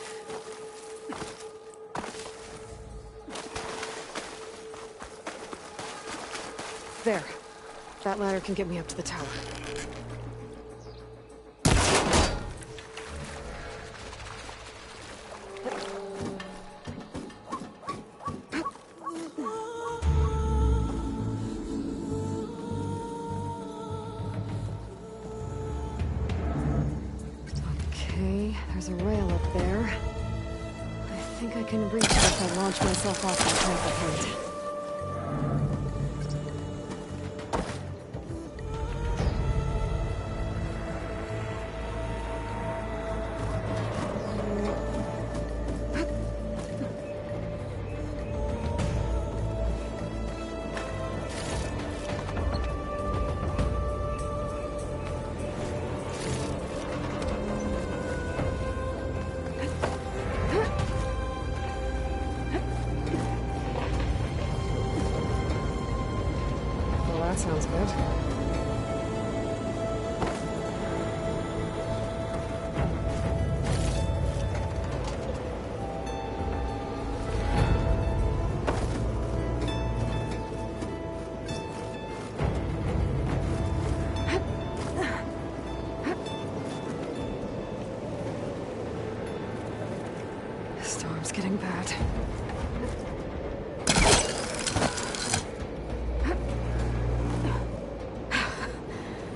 There. That ladder can get me up to the tower. Okay, there's a rail up there. I think I can reach it if I launch myself off the trample point. That sounds good. Storm's getting bad.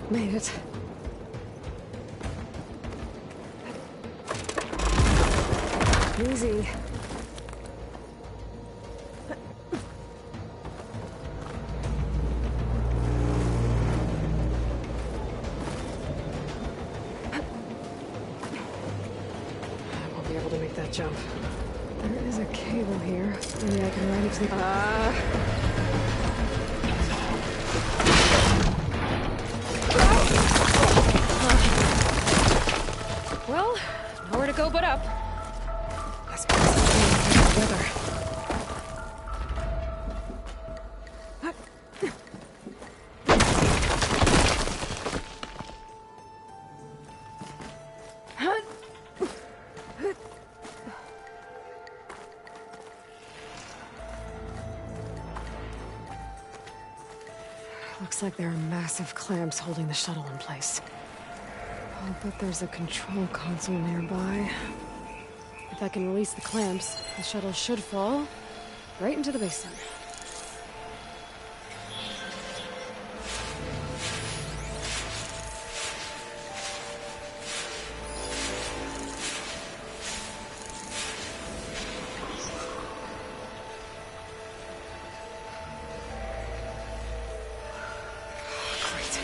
Made it. Easy. I won't be able to make that jump. There is a cable here. Maybe I can ride it to the... Well, nowhere to go but up. I suppose it's the weather. Looks like there are massive clamps holding the shuttle in place. I'll bet there's a control console nearby. If I can release the clamps, the shuttle should fall right into the basin. Great.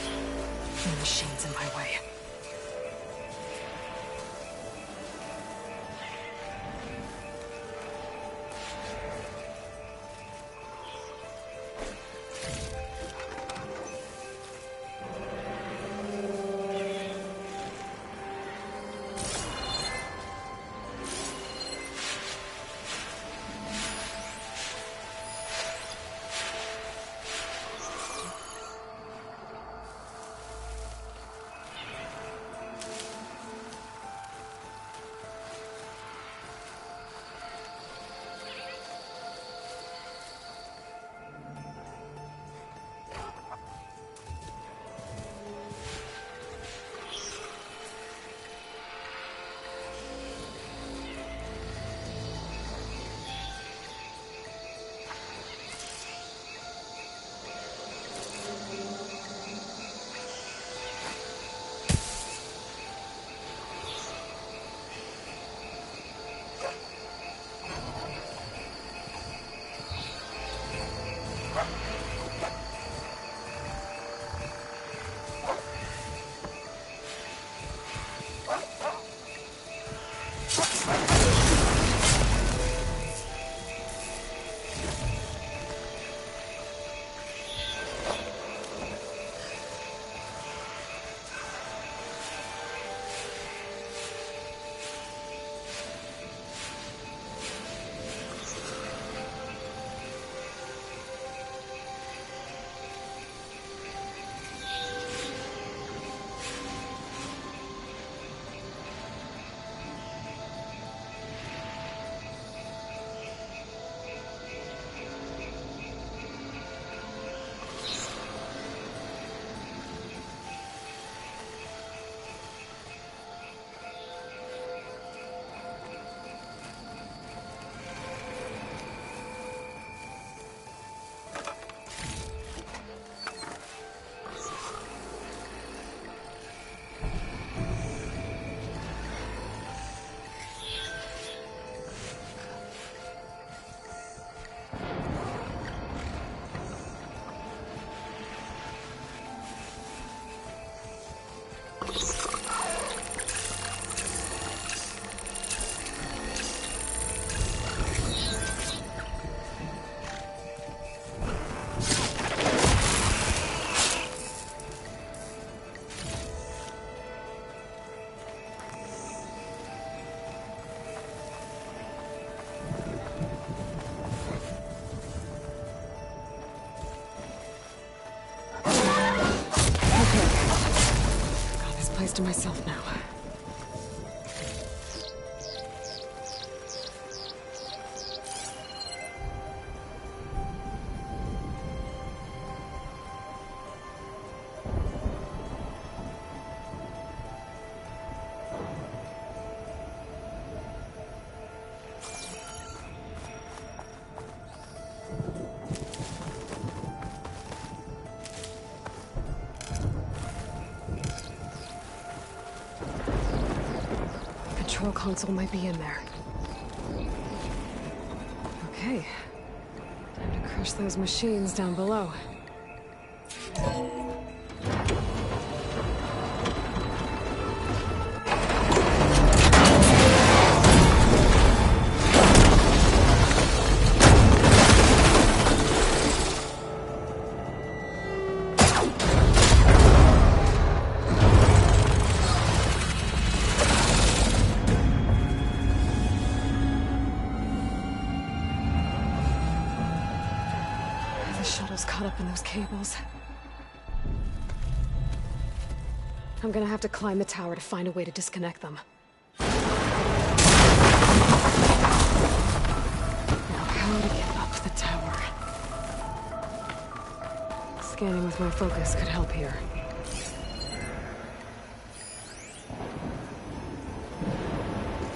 The machine's in my way. this to myself now. Control console might be in there. Okay. Time to crush those machines down below. Caught up in those cables. I'm gonna have to climb the tower to find a way to disconnect them. Now, how to get up the tower? Scanning with my focus could help here.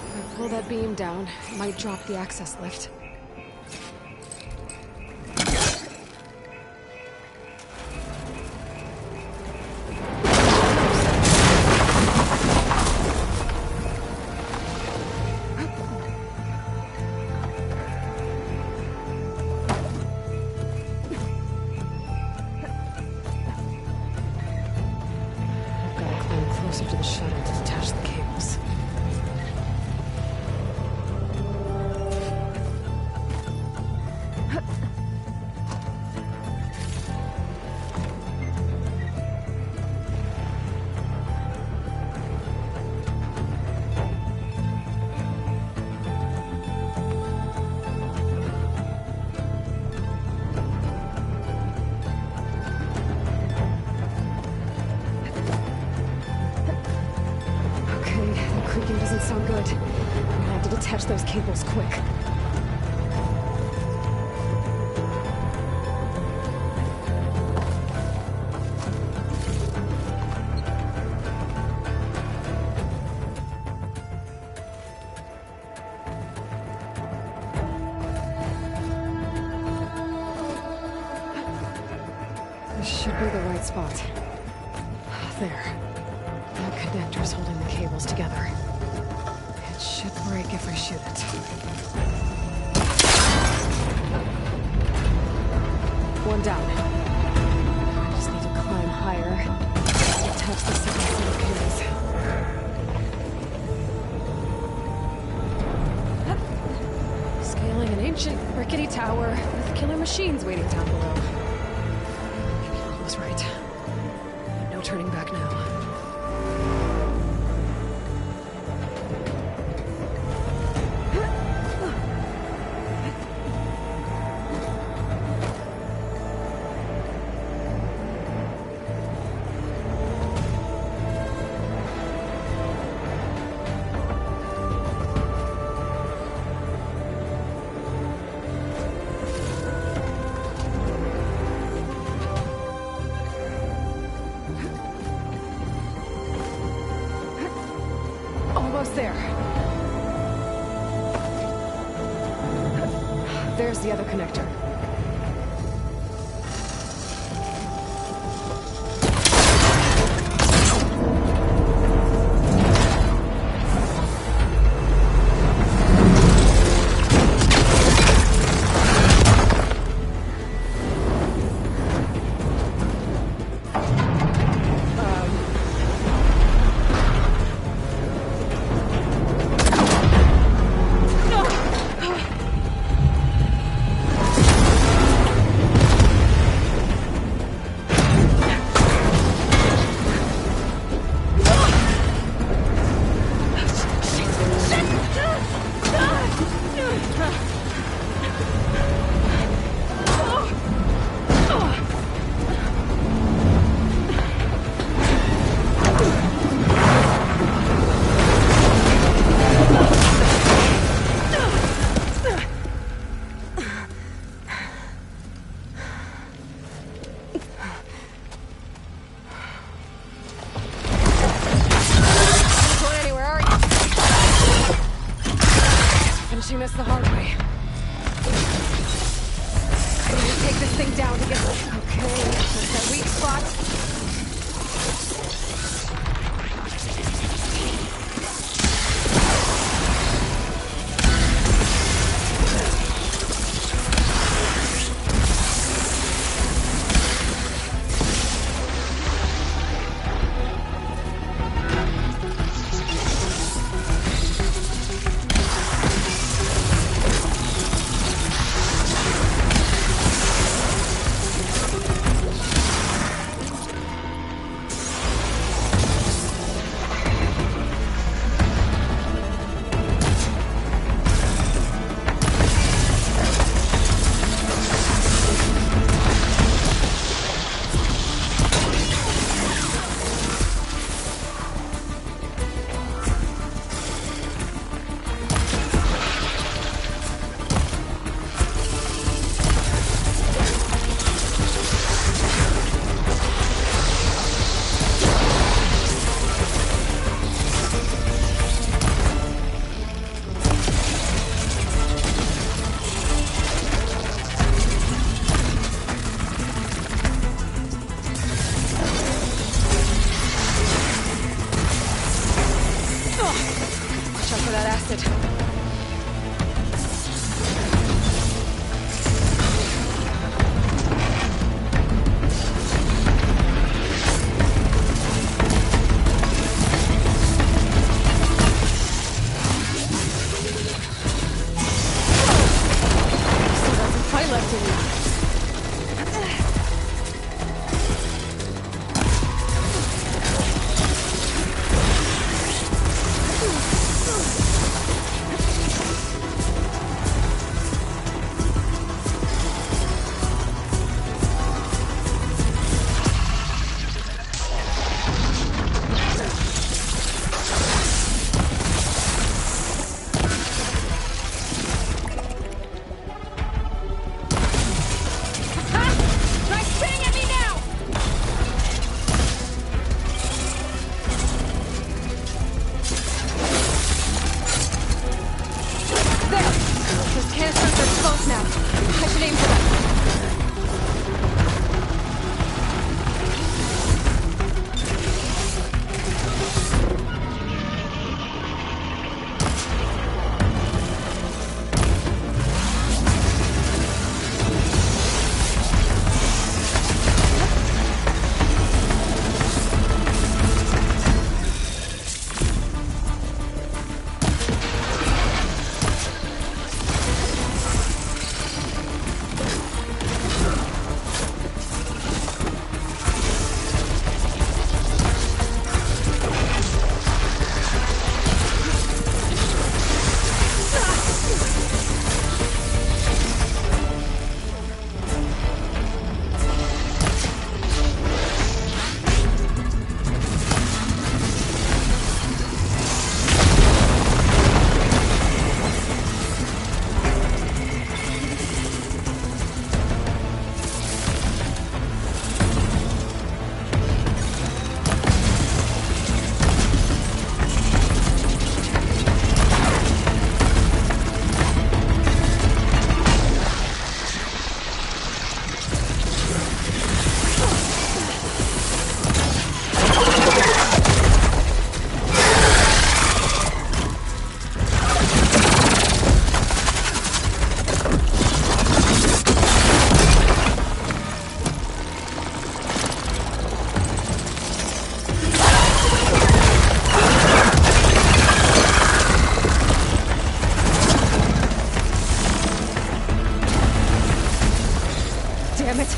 If I pull that beam down, it might drop the access lift. Closer to the shuttle to detach the cables. Creaking doesn't sound good. I'm gonna have to detach those cables quick. This should be the right spot. There. That connector's holding the cables together. It should break if I shoot it. One down. I just need to climb higher. Attach the second set of cables. Scaling an ancient, rickety tower with killer machines waiting down below. Maybe I was right. No turning back now. Almost there. There's the other connector. thing down to get... Okay, that's that weak spot.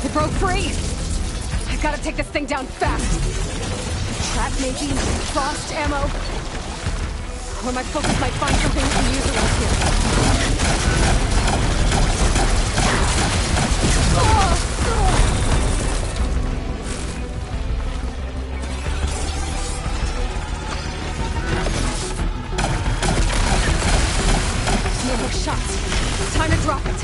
It broke free! I gotta take this thing down fast! Trap making, frost ammo... Or my focus might find something we can use around here. No more shots. Time to drop it.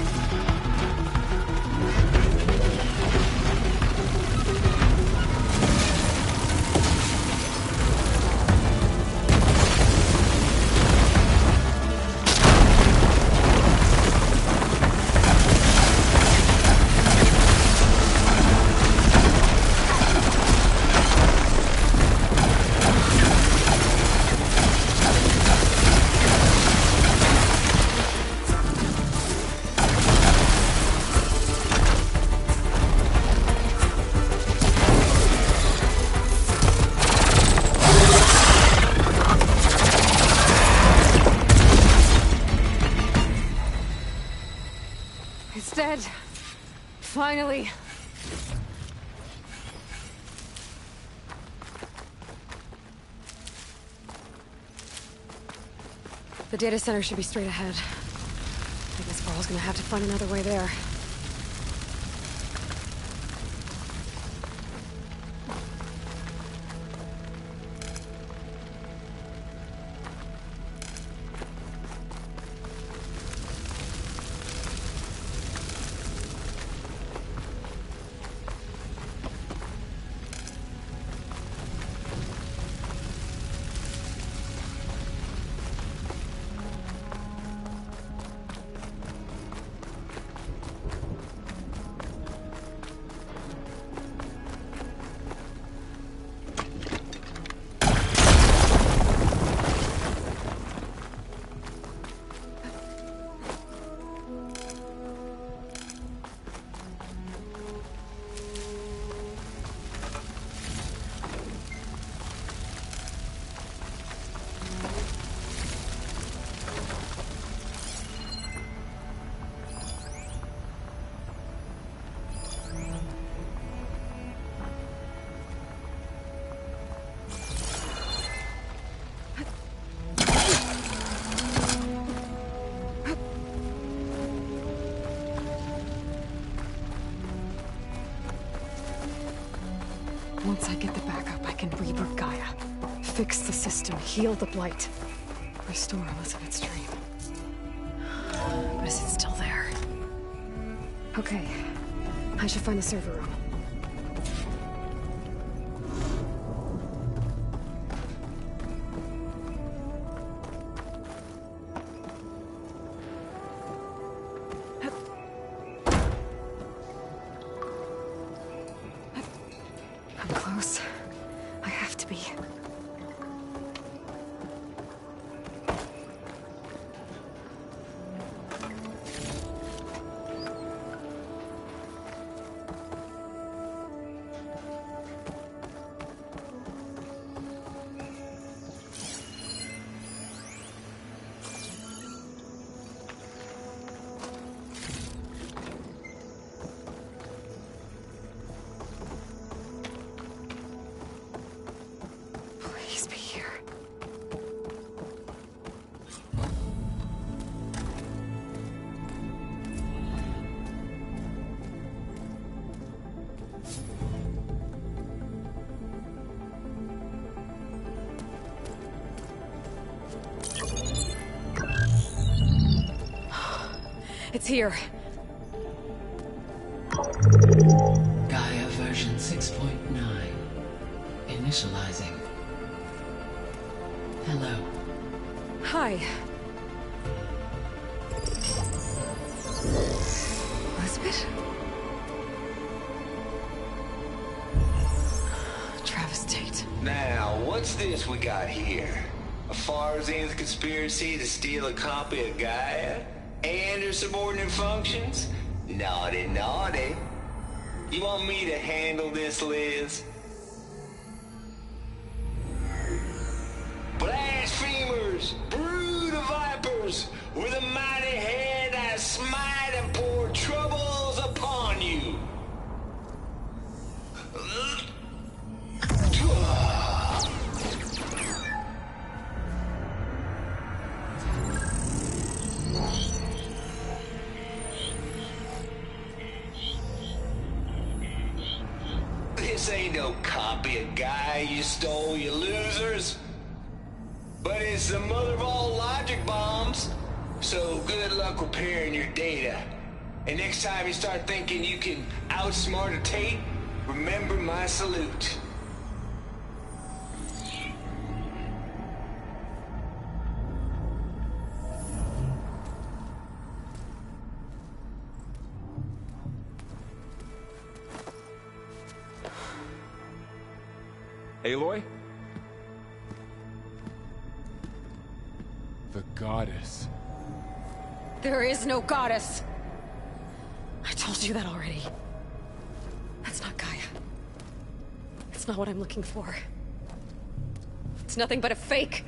Finally! The data center should be straight ahead. I guess Varl's gonna have to find another way there. Once I get the backup, I can reboot Gaia. Fix the system, heal the Blight. Restore Elizabeth's dream. But is it still there? Okay. I should find the server room. I'm close. I have to be. Please be here. It's here. Gaia version 6.9. Initializing. Hello. Hi. Elizabeth? Travis Tate. Now, what's this we got here? A Farzan's conspiracy to steal a copy of Gaia? And her subordinate functions? Naughty, naughty. You want me to handle this, Liz? Blasphemers! Brood of vipers! With a mighty hand I smite and pour troubles upon you! This ain't no copy of Gaia you stole, you losers. But it's the mother of all logic bombs. So good luck repairing your data. And next time you start thinking you can outsmart a Tate, remember my salute. Aloy? The goddess. There is no goddess. I told you that already. That's not Gaia. It's not what I'm looking for. It's nothing but a fake.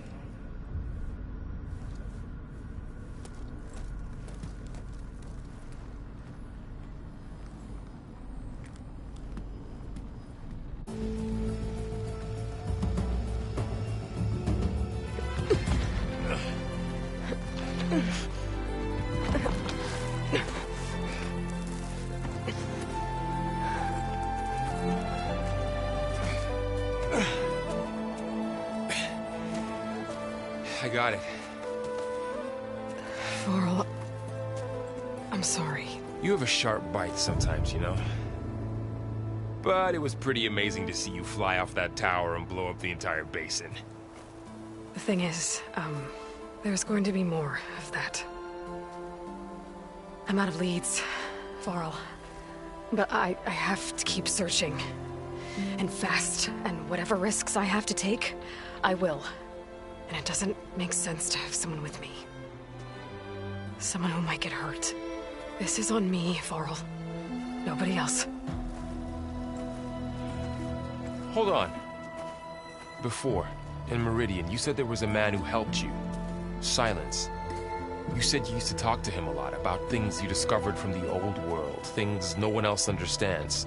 got it. Varl, I'm sorry. You have a sharp bite sometimes, you know? But it was pretty amazing to see you fly off that tower and blow up the entire basin. The thing is, there's going to be more of that. I'm out of leads, Varl. But I have to keep searching. And fast, and whatever risks I have to take, I will. And it doesn't make sense to have someone with me. Someone who might get hurt. This is on me, Varl. Nobody else. Hold on. Before, in Meridian, you said there was a man who helped you. Silence. You said you used to talk to him a lot about things you discovered from the old world, things no one else understands.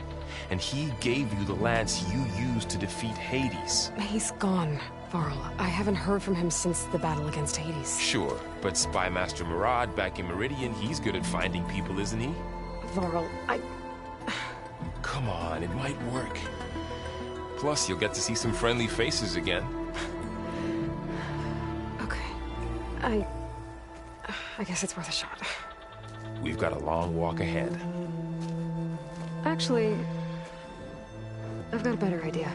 And he gave you the lance you used to defeat Hades. He's gone, Varl. I haven't heard from him since the battle against Hades. Sure, but Spy Master Murad back in Meridian, he's good at finding people, isn't he? Varl, Come on, it might work. Plus, you'll get to see some friendly faces again. Okay. I guess it's worth a shot. We've got a long walk ahead. Actually, I've got a better idea.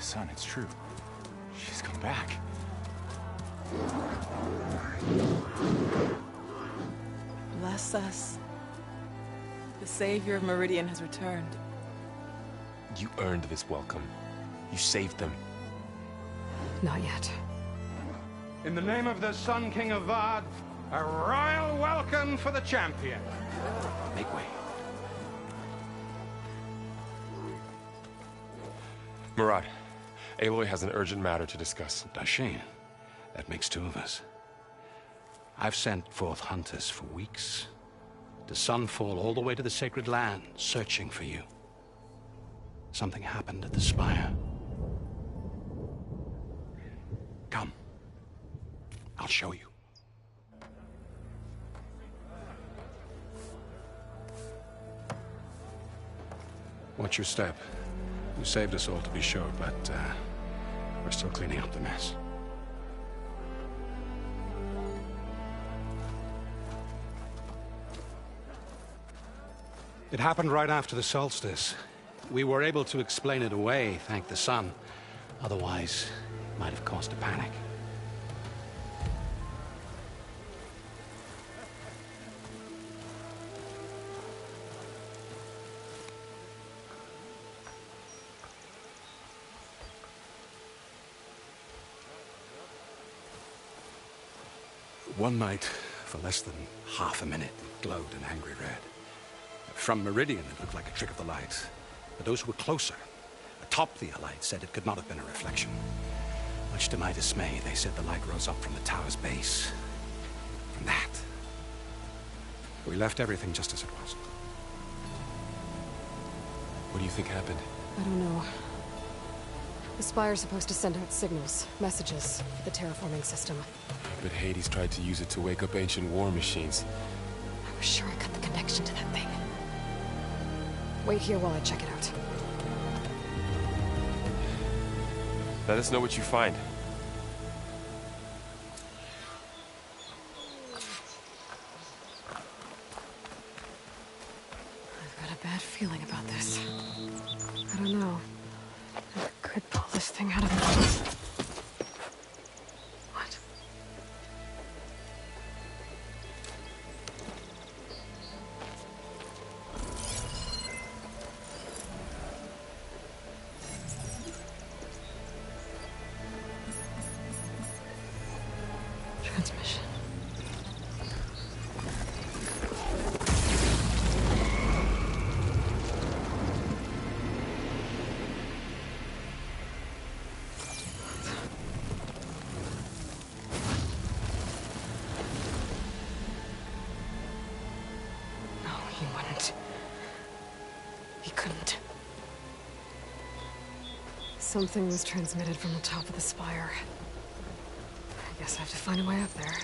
Son, it's true. She's come back. Bless us. The savior of Meridian has returned. You earned this welcome. You saved them. Not yet. In the name of the Sun King of Vard, a royal welcome for the champion. Make way. Murad, Aloy has an urgent matter to discuss. Dashane, that makes two of us. I've sent forth hunters for weeks, to sunfall all the way to the sacred land, searching for you. Something happened at the spire. Come. I'll show you. Watch your step. You saved us all, to be sure, but we're still cleaning up the mess. It happened right after the solstice. We were able to explain it away, thank the sun. Otherwise, it might have caused a panic. One night, for less than half a minute, it glowed an angry red. From Meridian, it looked like a trick of the light. But those who were closer, atop the light, said it could not have been a reflection. Much to my dismay, they said the light rose up from the tower's base. From that, we left everything just as it was. What do you think happened? I don't know. The Spire's supposed to send out signals, messages, for the terraforming system. But Hades tried to use it to wake up ancient war machines. I was sure I got the connection to that thing. Wait here while I check it out. Let us know what you find. I've got a bad feeling about this. I don't know. I could pull this thing out of me. What? Transmission. He wouldn't. He couldn't. Something was transmitted from the top of the spire. I guess I have to find a way up there.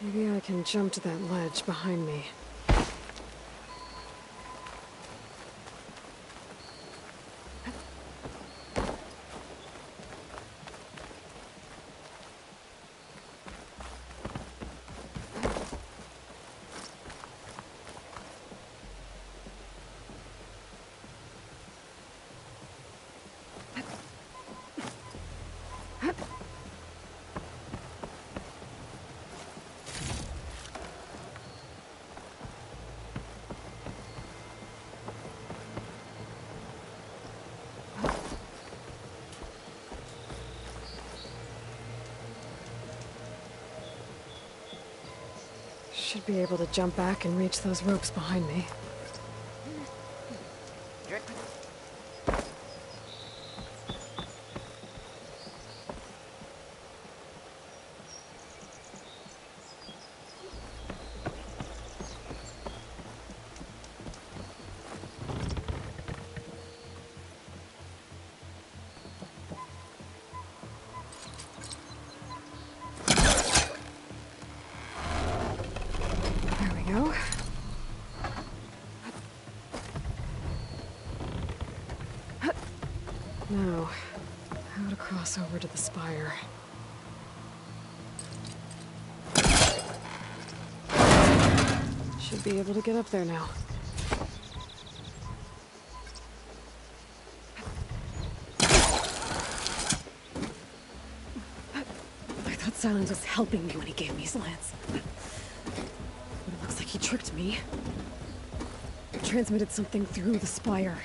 Maybe I can jump to that ledge behind me. Should be able to jump back and reach those ropes behind me. Go. Now, how to cross over to the spire. Should be able to get up there now. I thought Silence was helping me when he gave me his lance. He tricked me. Transmitted something through the spire.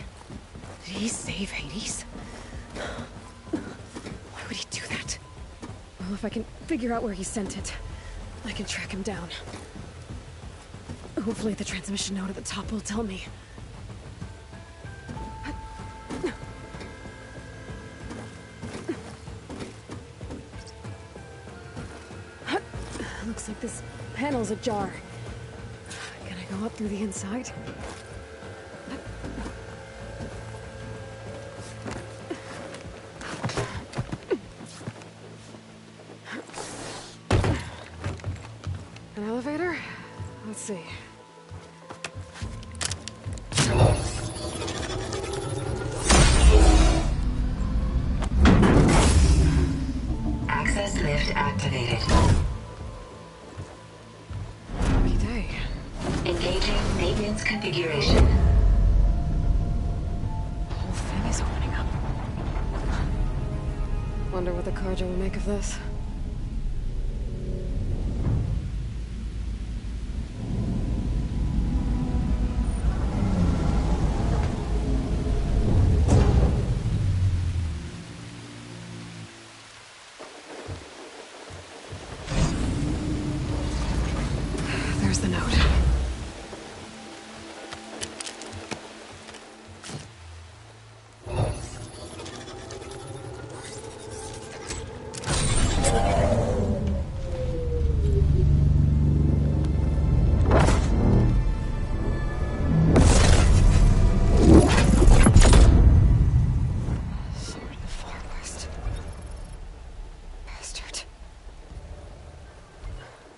Did he save Hades? Why would he do that? Well, if I can figure out where he sent it, I can track him down. Hopefully the transmission node at the top will tell me. Looks like this panel's ajar. Go up through the inside. An elevator? Let's see. Access lift activated. Engaging maintenance configuration. The whole thing is opening up. Wonder what the Carja will make of this. There's the note.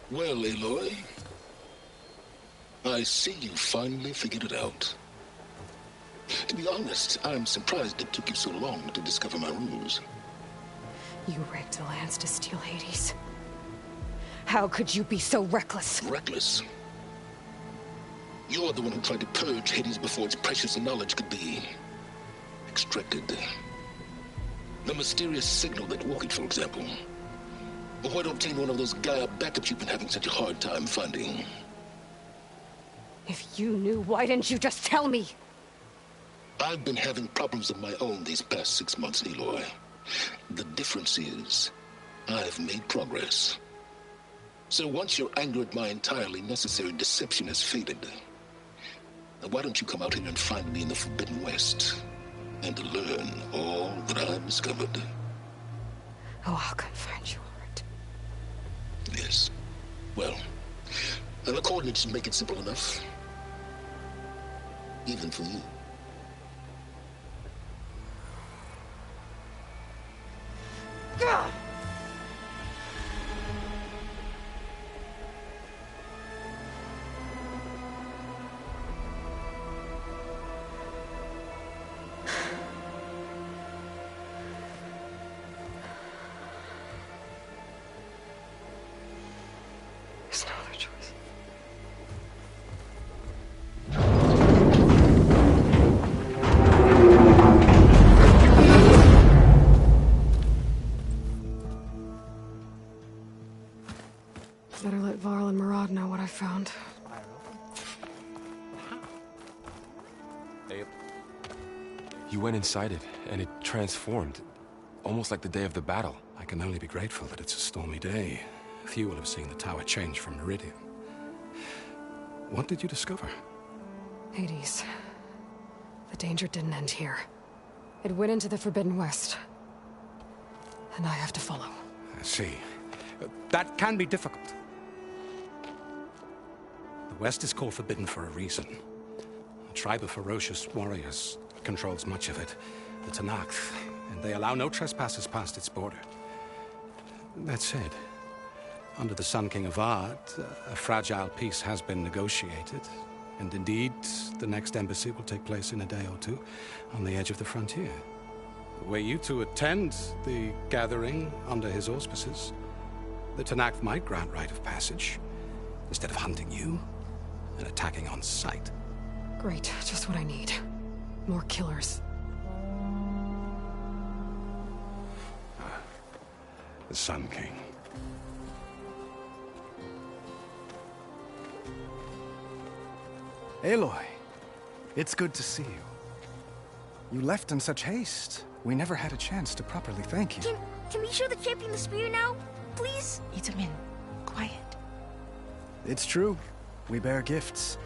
Well, Aloy, I see you finally figured it out. To be honest, I'm surprised it took you so long to discover my ruse. You rigged the lance to steal Hades. How could you be so reckless? Reckless? You're the one who tried to purge Hades before its precious knowledge could be extracted. The mysterious signal that woke it, for example. Or why to obtain one of those Gaia backups you've been having such a hard time finding. If you knew, why didn't you just tell me? I've been having problems of my own these past 6 months, Aloy. The difference is, I've made progress. So once your anger at my entirely necessary deception has faded, why don't you come out here and find me in the Forbidden West and learn all that I've discovered? Oh, I'll come find you, Art. Yes. Well, the coordinates make it simple enough. Even for you. God! There's no other choice. Better let Varl and Murad know what I found. Hey, you went inside it, and it transformed. Almost like the day of the battle. I can only be grateful that it's a stormy day. Few will have seen the tower change from Meridian. What did you discover? Hades. The danger didn't end here. It went into the Forbidden West. And I have to follow. I see. That can be difficult. The West is called Forbidden for a reason. A tribe of ferocious warriors controls much of it, the Tenakth, and they allow no trespassers past its border. That said, under the Sun King of Ard, a fragile peace has been negotiated, and indeed, the next embassy will take place in a day or two on the edge of the frontier. Were you to attend the gathering under his auspices, the Tenakth might grant right of passage, instead of hunting you and attacking on sight. Great, just what I need. More killers. The Sun King. Aloy, it's good to see you. You left in such haste. We never had a chance to properly thank you. Can we show the champion the spear now? Please? Itamin, quiet. It's true. We bear gifts.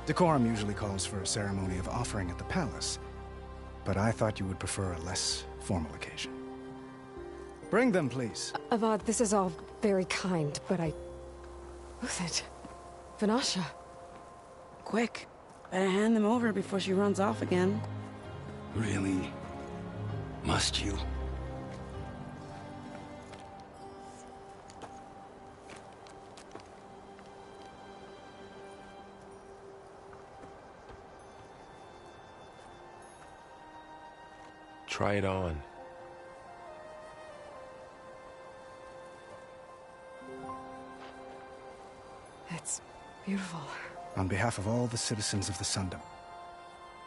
Decorum usually calls for a ceremony of offering at the palace, but I thought you would prefer a less formal occasion. Bring them, please. Avad, this is all very kind, but Who's it? Vanasha. Quick. Better hand them over before she runs off again. Really? Must you? Try it on. It's beautiful. On behalf of all the citizens of the Sundom,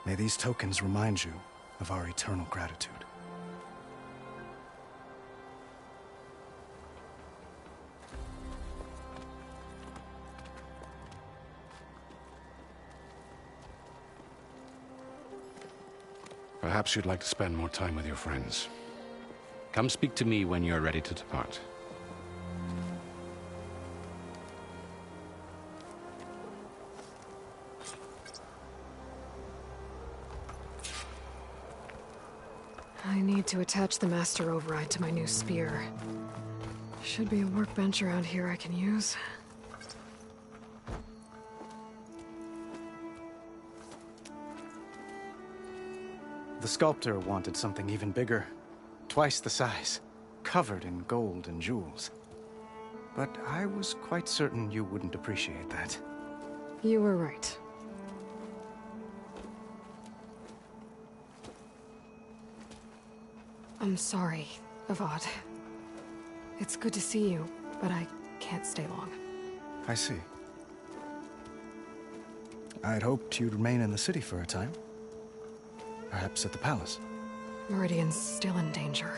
may these tokens remind you of our eternal gratitude. Perhaps you'd like to spend more time with your friends. Come speak to me when you're ready to depart. I need to attach the master override to my new spear. Should be a workbench around here I can use. The sculptor wanted something even bigger, twice the size, covered in gold and jewels. But I was quite certain you wouldn't appreciate that. You were right. I'm sorry, Avad. It's good to see you, but I can't stay long. I see. I'd hoped you'd remain in the city for a time. Perhaps at the palace. Meridian's still in danger,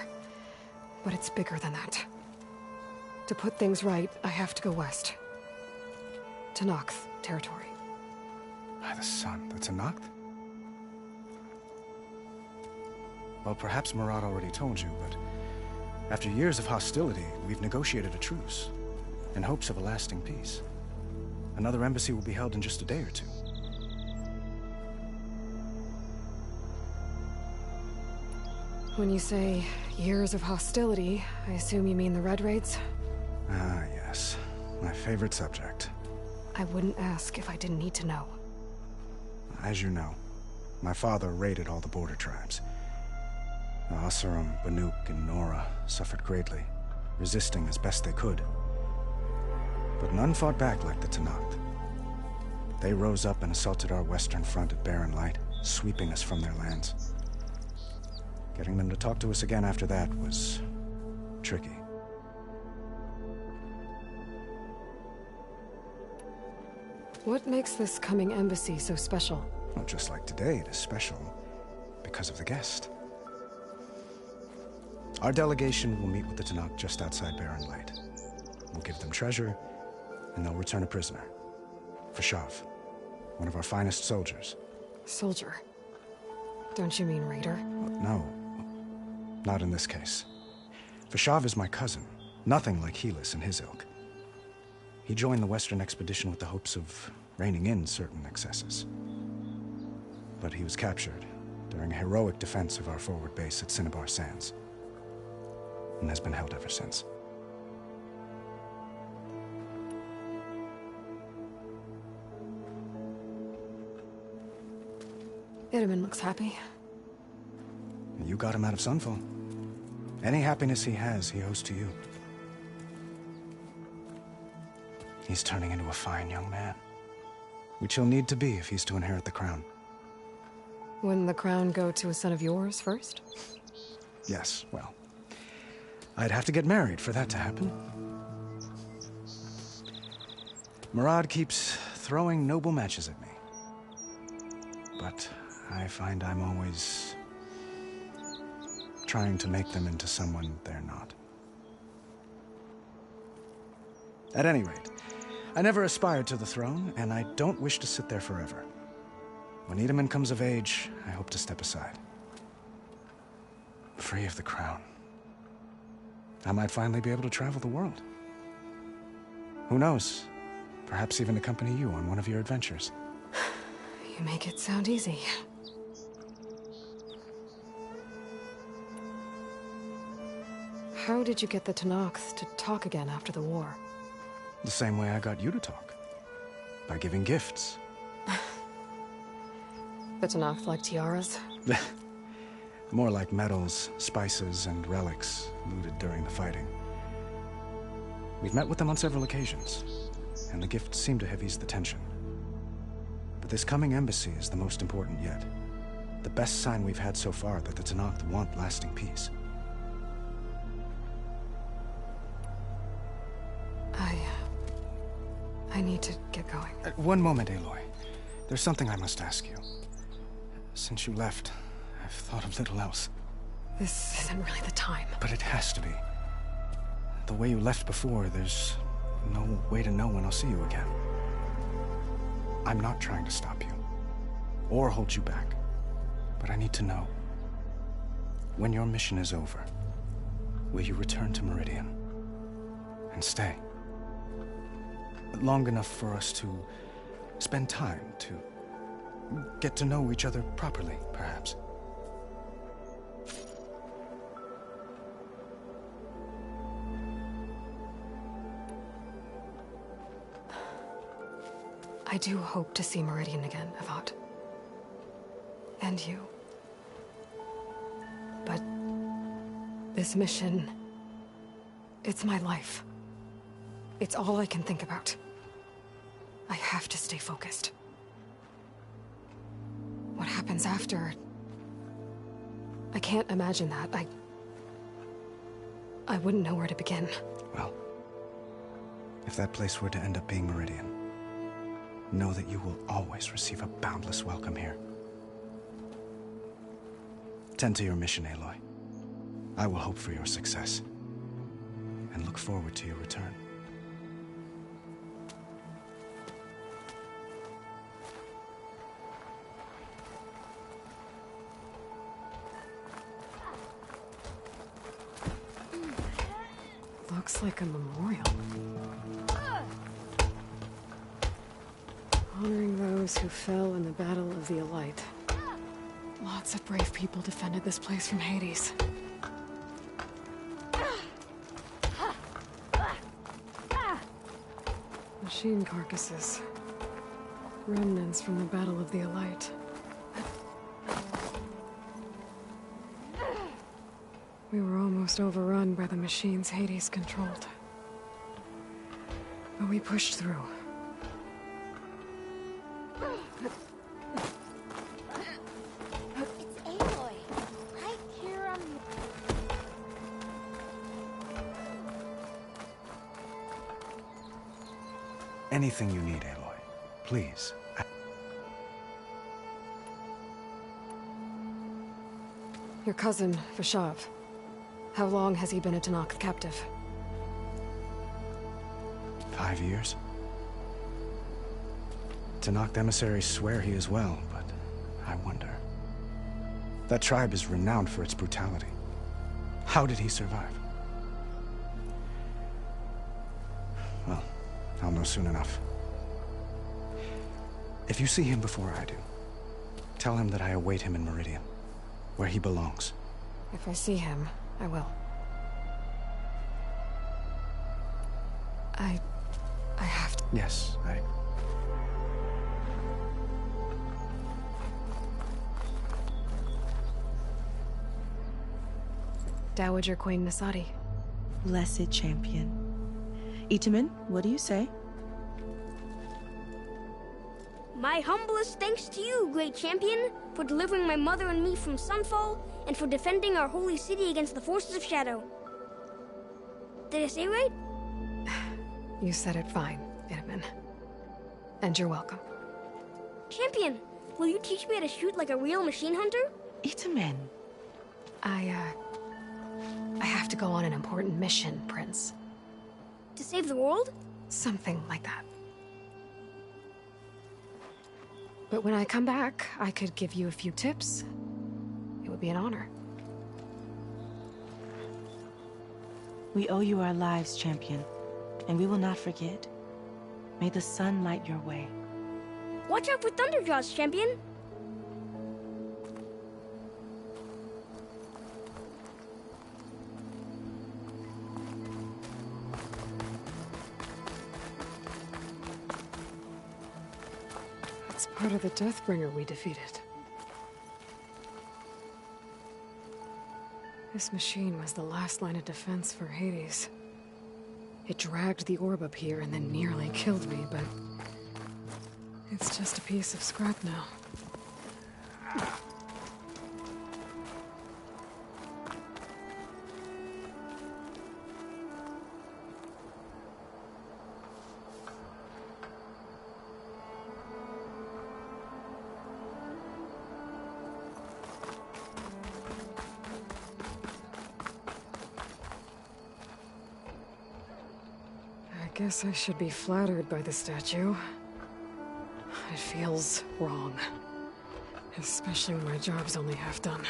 but it's bigger than that. To put things right, I have to go west. Tenakth territory. By the sun, the Tenakth? Well, perhaps Murad already told you, but after years of hostility, we've negotiated a truce in hopes of a lasting peace. Another embassy will be held in just a day or two. When you say years of hostility, I assume you mean the Red Raids? Ah, yes. My favorite subject. I wouldn't ask if I didn't need to know. As you know, my father raided all the border tribes. The Asurum, Banuk, and Nora suffered greatly, resisting as best they could. But none fought back like the Tenakth. They rose up and assaulted our western front at Barren Light, sweeping us from their lands. Getting them to talk to us again after that was tricky. What makes this coming embassy so special? Well, just like today, it is special because of the guest. Our delegation will meet with the Tenakth just outside Barren Light. We'll give them treasure, and they'll return a prisoner. Vashav, one of our finest soldiers. Soldier? Don't you mean raider? No, not in this case. Vashav is my cousin, nothing like Helis and his ilk. He joined the Western expedition with the hopes of reining in certain excesses. But he was captured during a heroic defense of our forward base at Cinnabar Sands, and has been held ever since. Itaman looks happy. You got him out of Sunfall. Any happiness he has, he owes to you. He's turning into a fine young man, which he'll need to be if he's to inherit the crown. Wouldn't the crown go to a son of yours first? Yes, well, I'd have to get married for that to happen. Murad keeps throwing noble matches at me. But I find I'm always trying to make them into someone they're not. At any rate, I never aspired to the throne, and I don't wish to sit there forever. When Itaman comes of age, I hope to step aside. Free of the crown. I might finally be able to travel the world. Who knows? Perhaps even accompany you on one of your adventures. You make it sound easy. How did you get the Tenakth to talk again after the war? The same way I got you to talk. By giving gifts. The Tenakth like tiaras? More like medals, spices, and relics looted during the fighting. We've met with them on several occasions, and the gifts seem to have eased the tension. But this coming embassy is the most important yet. The best sign we've had so far that the Tenakth want lasting peace. I need to get going. One moment, Aloy. There's something I must ask you. Since you left, I've thought of little else. This isn't really the time. But it has to be. The way you left before, there's no way to know when I'll see you again. I'm not trying to stop you, or hold you back. But I need to know. When your mission is over, will you return to Meridian? And stay? Long enough for us to spend time, to get to know each other properly, perhaps. I do hope to see Meridian again, Avad. And you. But this mission, it's my life. It's all I can think about. I have to stay focused. What happens after? I can't imagine that. I wouldn't know where to begin. Well, if that place were to end up being Meridian, know that you will always receive a boundless welcome here. Tend to your mission, Aloy. I will hope for your success, and look forward to your return. Looks like a memorial. Honoring those who fell in the Battle of the Elite. Lots of brave people defended this place from Hades. Machine carcasses. Remnants from the Battle of the Elite. We were almost overrun by the machines Hades controlled. But we pushed through. It's Aloy. Hi, Kira. Anything you need, Aloy. Please. Your cousin, Vashav. How long has he been a Tanakh captive? 5 years? Tanakh emissaries swear he is well, but I wonder. That tribe is renowned for its brutality. How did he survive? Well, I'll know soon enough. If you see him before I do, tell him that I await him in Meridian, where he belongs. If I see him, I will. I have to... Yes, Dowager Queen Nasadi. Blessed champion. Itamen, what do you say? My humblest thanks to you, great champion, for delivering my mother and me from Sunfall, and for defending our holy city against the forces of Shadow. Did I say right? You said it fine, Itamen. And you're welcome. Champion, will you teach me how to shoot like a real machine hunter? Itamen. I have to go on an important mission, Prince. To save the world? Something like that. But when I come back, I could give you a few tips. It would be an honor. We owe you our lives, champion, and we will not forget. May the sun light your way. Watch out for Thunderjaws, champion! It's part of the Deathbringer we defeated. This machine was the last line of defense for Hades. It dragged the orb up here and then nearly killed me, but... it's just a piece of scrap now. I guess I should be flattered by the statue. It feels wrong. Especially when my job's only half done.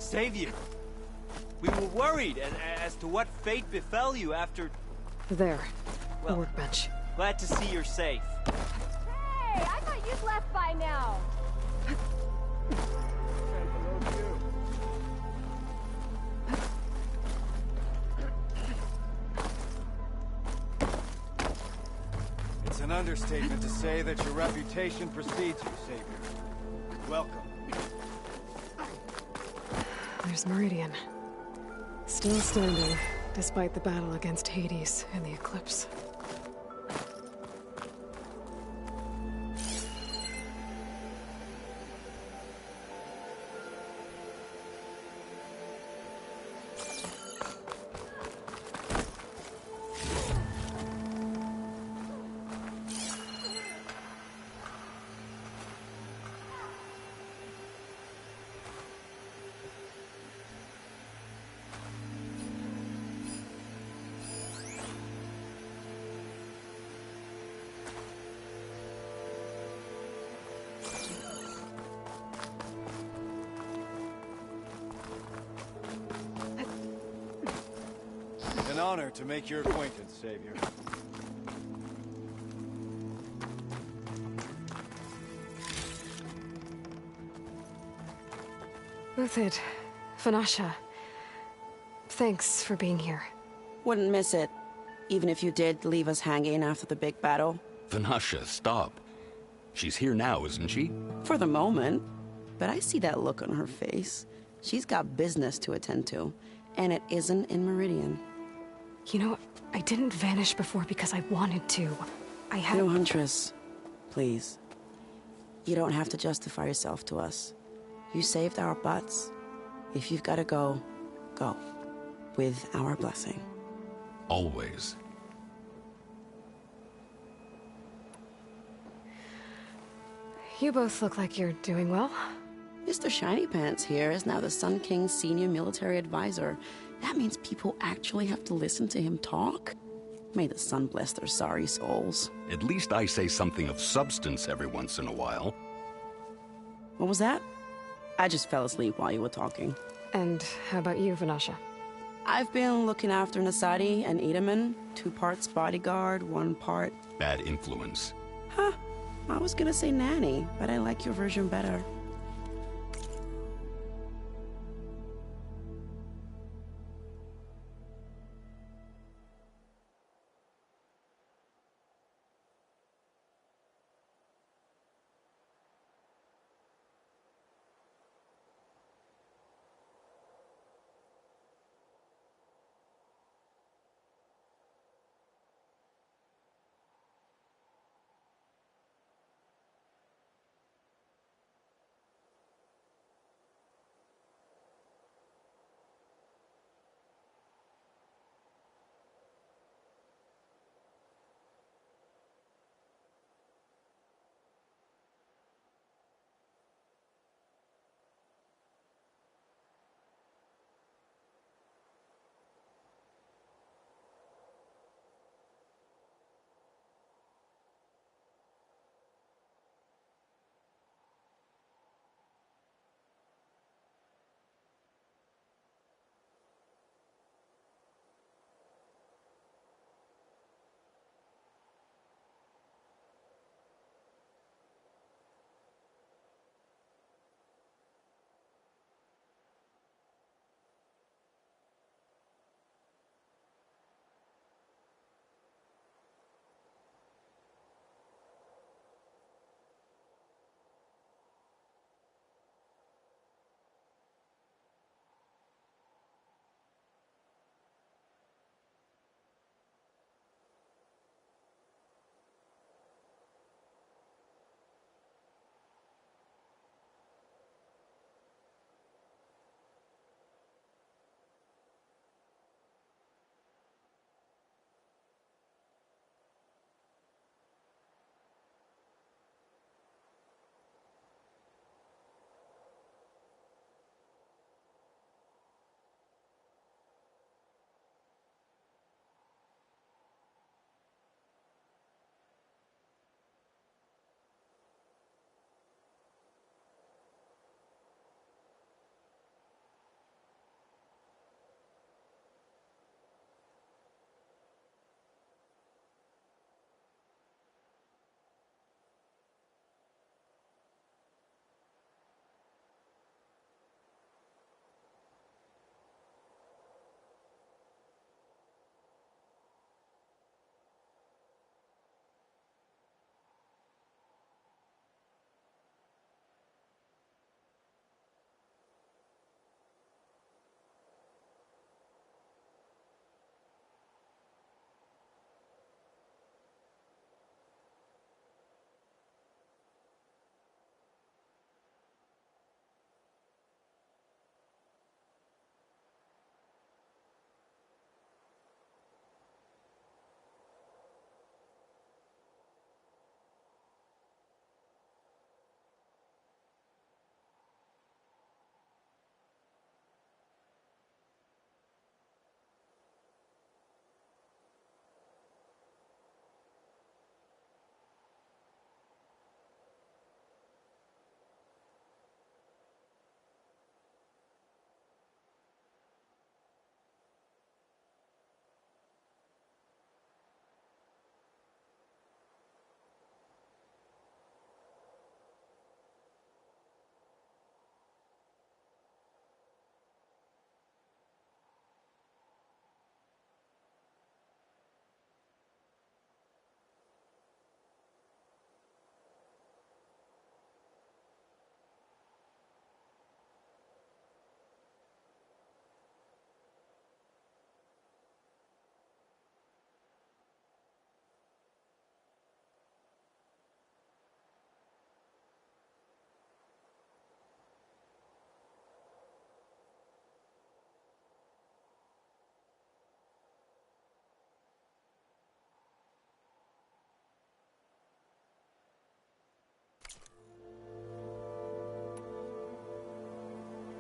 Savior! We were worried as to what fate befell you after... There. The workbench. Glad to see you're safe. Hey, I thought you'd left by now. It's an understatement to say that your reputation precedes you, Savior. Welcome. There's Meridian. Still standing, despite the battle against Hades and the Eclipse. An honor to make your acquaintance, Savior. Uthid, Vanasha, thanks for being here. Wouldn't miss it, even if you did leave us hanging after the big battle. Vanasha, stop. She's here now, isn't she? For the moment. But I see that look on her face. She's got business to attend to, and it isn't in Meridian. You know, I didn't vanish before because I wanted to. I had... No, Huntress. Please. You don't have to justify yourself to us. You saved our butts. If you've got to go, go. With our blessing. Always. You both look like you're doing well. Mr. Shiny Pants here is now the Sun King's senior military advisor. That means people actually have to listen to him talk? May the sun bless their sorry souls. At least I say something of substance every once in a while. What was that? I just fell asleep while you were talking. And how about you, Vanasha? I've been looking after Nasadi and Edaman. 2 parts bodyguard, 1 part... Bad influence. Huh. I was gonna say nanny, but I like your version better.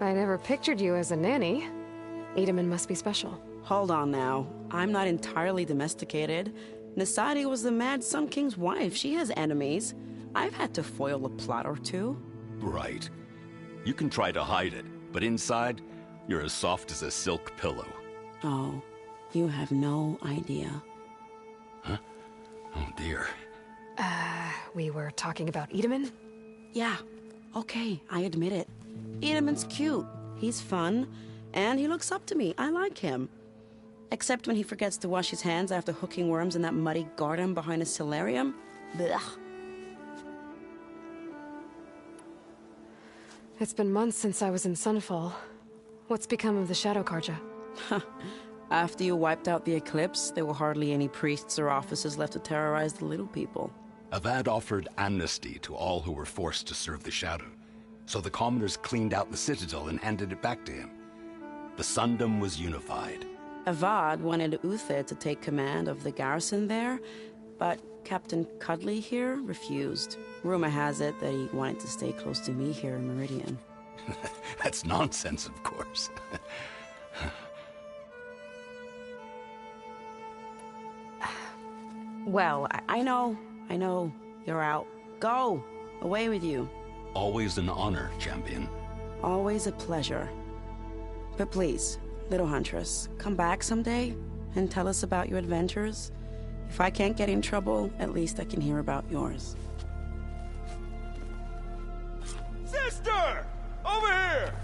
I never pictured you as a nanny. Edaman must be special. Hold on now. I'm not entirely domesticated. Nasadi was the Mad Sun King's wife. She has enemies. I've had to foil a plot or two. Right. You can try to hide it, but inside, you're as soft as a silk pillow. Oh, you have no idea. Huh? Oh dear. We were talking about Edaman? Yeah, okay, I admit it. Edaman's cute. He's fun. And he looks up to me. I like him. Except when he forgets to wash his hands after hooking worms in that muddy garden behind his solarium. Blech. It's been months since I was in Sunfall. What's become of the Shadow Karja? After you wiped out the eclipse, there were hardly any priests or officers left to terrorize the little people. Avad offered amnesty to all who were forced to serve the Shadow, so the commoners cleaned out the citadel and handed it back to him. The Sundom was unified. Avad wanted Uther to take command of the garrison there, but Captain Cudley here refused. Rumor has it that he wanted to stay close to me here in Meridian. That's nonsense, of course. Well, I know. You're out. Go! Away with you. Always an honor, champion. Always a pleasure. But please, little huntress, come back someday and tell us about your adventures. If I can't get in trouble, at least I can hear about yours. Sister! Over here!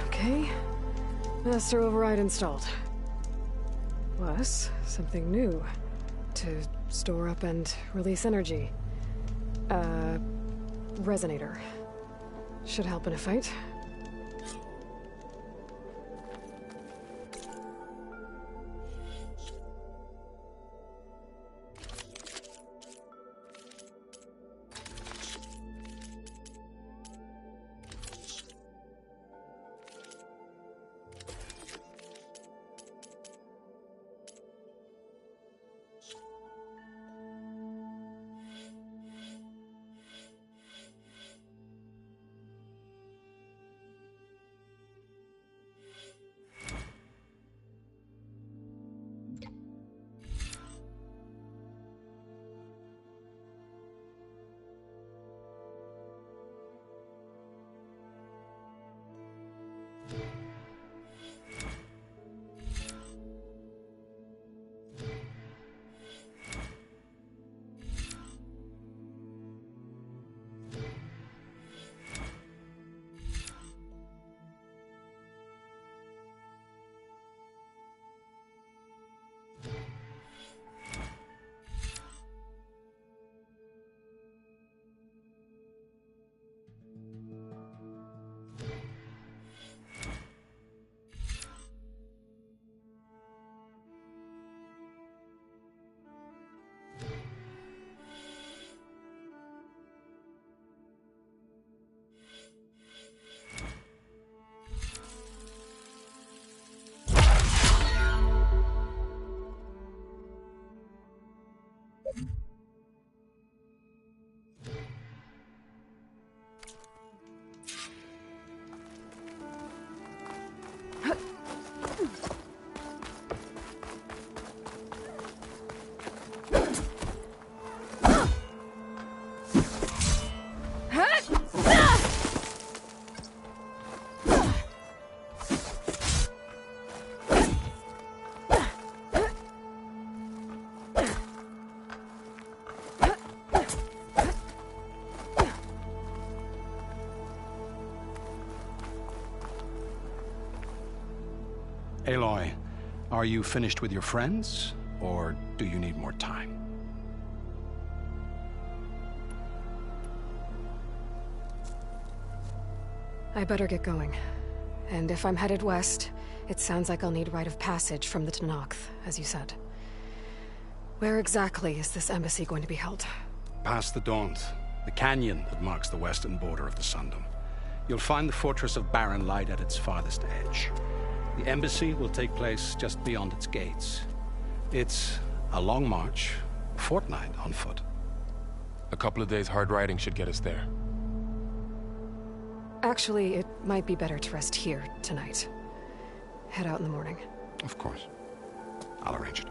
Okay. Master override installed. Plus, something new. To store up and release energy. Resonator. Should help in a fight. Aloy, are you finished with your friends, or do you need more time? I better get going. And if I'm headed west, it sounds like I'll need rite of passage from the Tenakth, as you said. Where exactly is this embassy going to be held? Past the Daunt. the canyon that marks the western border of the Sundom. You'll find the fortress of Barren Light at its farthest edge. The embassy will take place just beyond its gates. It's a long march, a fortnight on foot. A couple of days hard riding should get us there. Actually, it might be better to rest here tonight. Head out in the morning. Of course. I'll arrange it.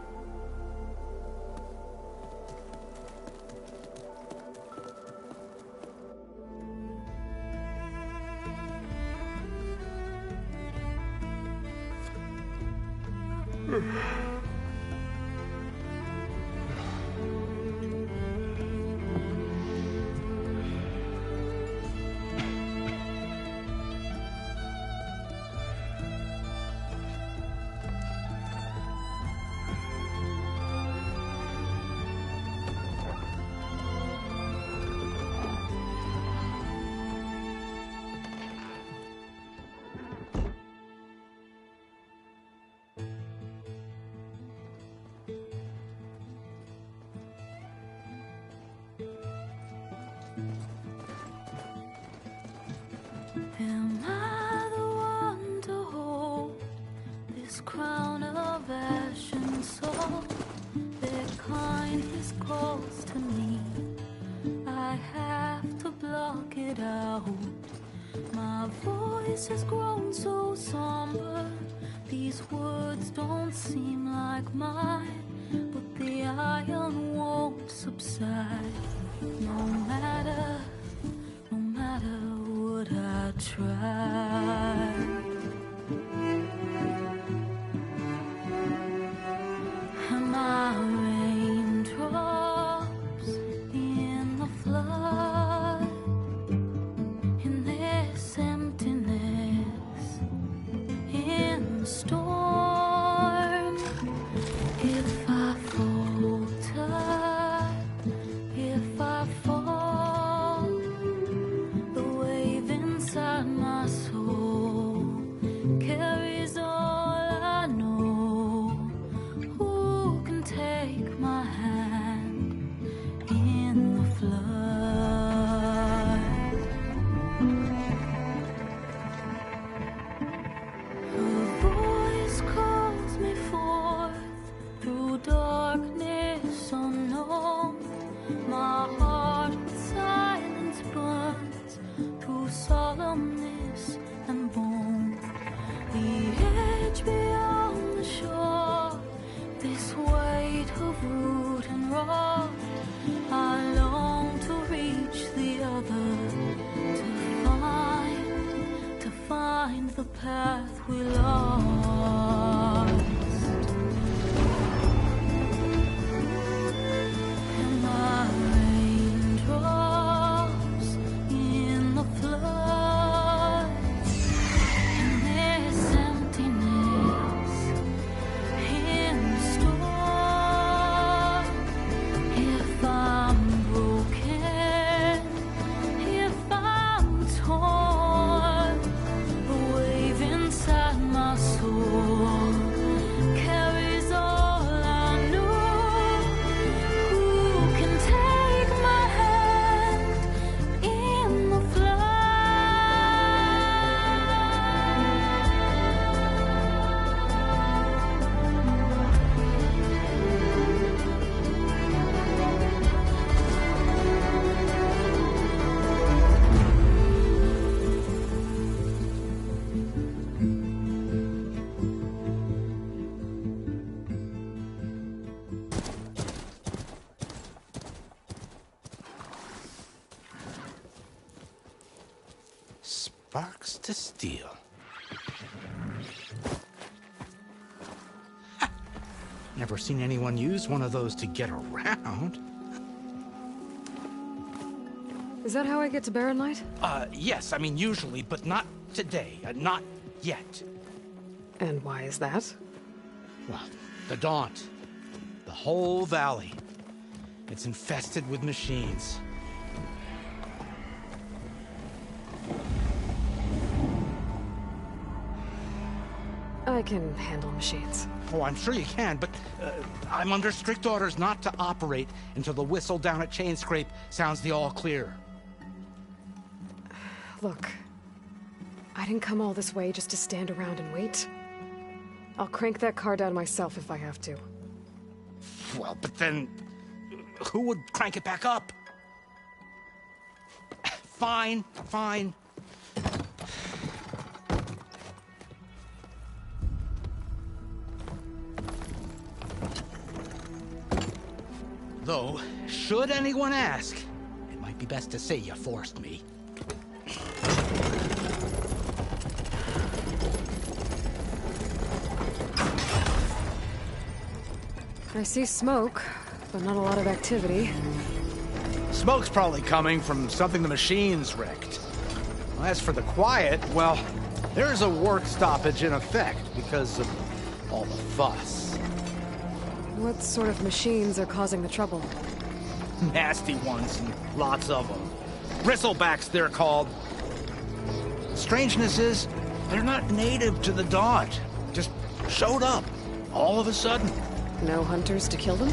Am I the one to hold this crown of ash and salt? Their kindness calls to me. I have to block it out. My voice has grown so somber. These words don't seem like mine, but the iron won't subside. No matter what I try. Am I raindrops in the flood? In this emptiness, in the storm. If I falter, if I fall, the wave inside my soul carries all I know. Who can take my hand in the flood? Her voice calls me forth through darkness unknown. My heart with silence burns through solemnness and bone. The edge beyond the shore, this weight of root and rock. I long to reach the other, to find the path we lost. Am I raindrops in the flood? In this emptiness, in the storm. If I'm broken, if I'm torn, the wave inside my soul carries all I know. Who can take my hand in the Sparks to steel. Ha! Never seen anyone use one of those to get around. Is that how I get to Barren Light? Yes, I mean usually, but not today. Not yet. And why is that? Well, the Daunt. The whole valley. It's infested with machines. I can handle machines. Oh, I'm sure you can, but I'm under strict orders not to operate until the whistle down at Chainscrape sounds the all clear. Look, I didn't come all this way just to stand around and wait. I'll crank that car down myself if I have to. Well, but then... who would crank it back up? Fine, fine. Though, should anyone ask, it might be best to say you forced me. I see smoke, but not a lot of activity. Smoke's probably coming from something the machine's wrecked. As for the quiet, well, there's a work stoppage in effect because of all the fuss. What sort of machines are causing the trouble? Nasty ones, and lots of them. Bristlebacks, they're called. Strangeness is, they're not native to the Dodge. Just showed up, all of a sudden. No hunters to kill them?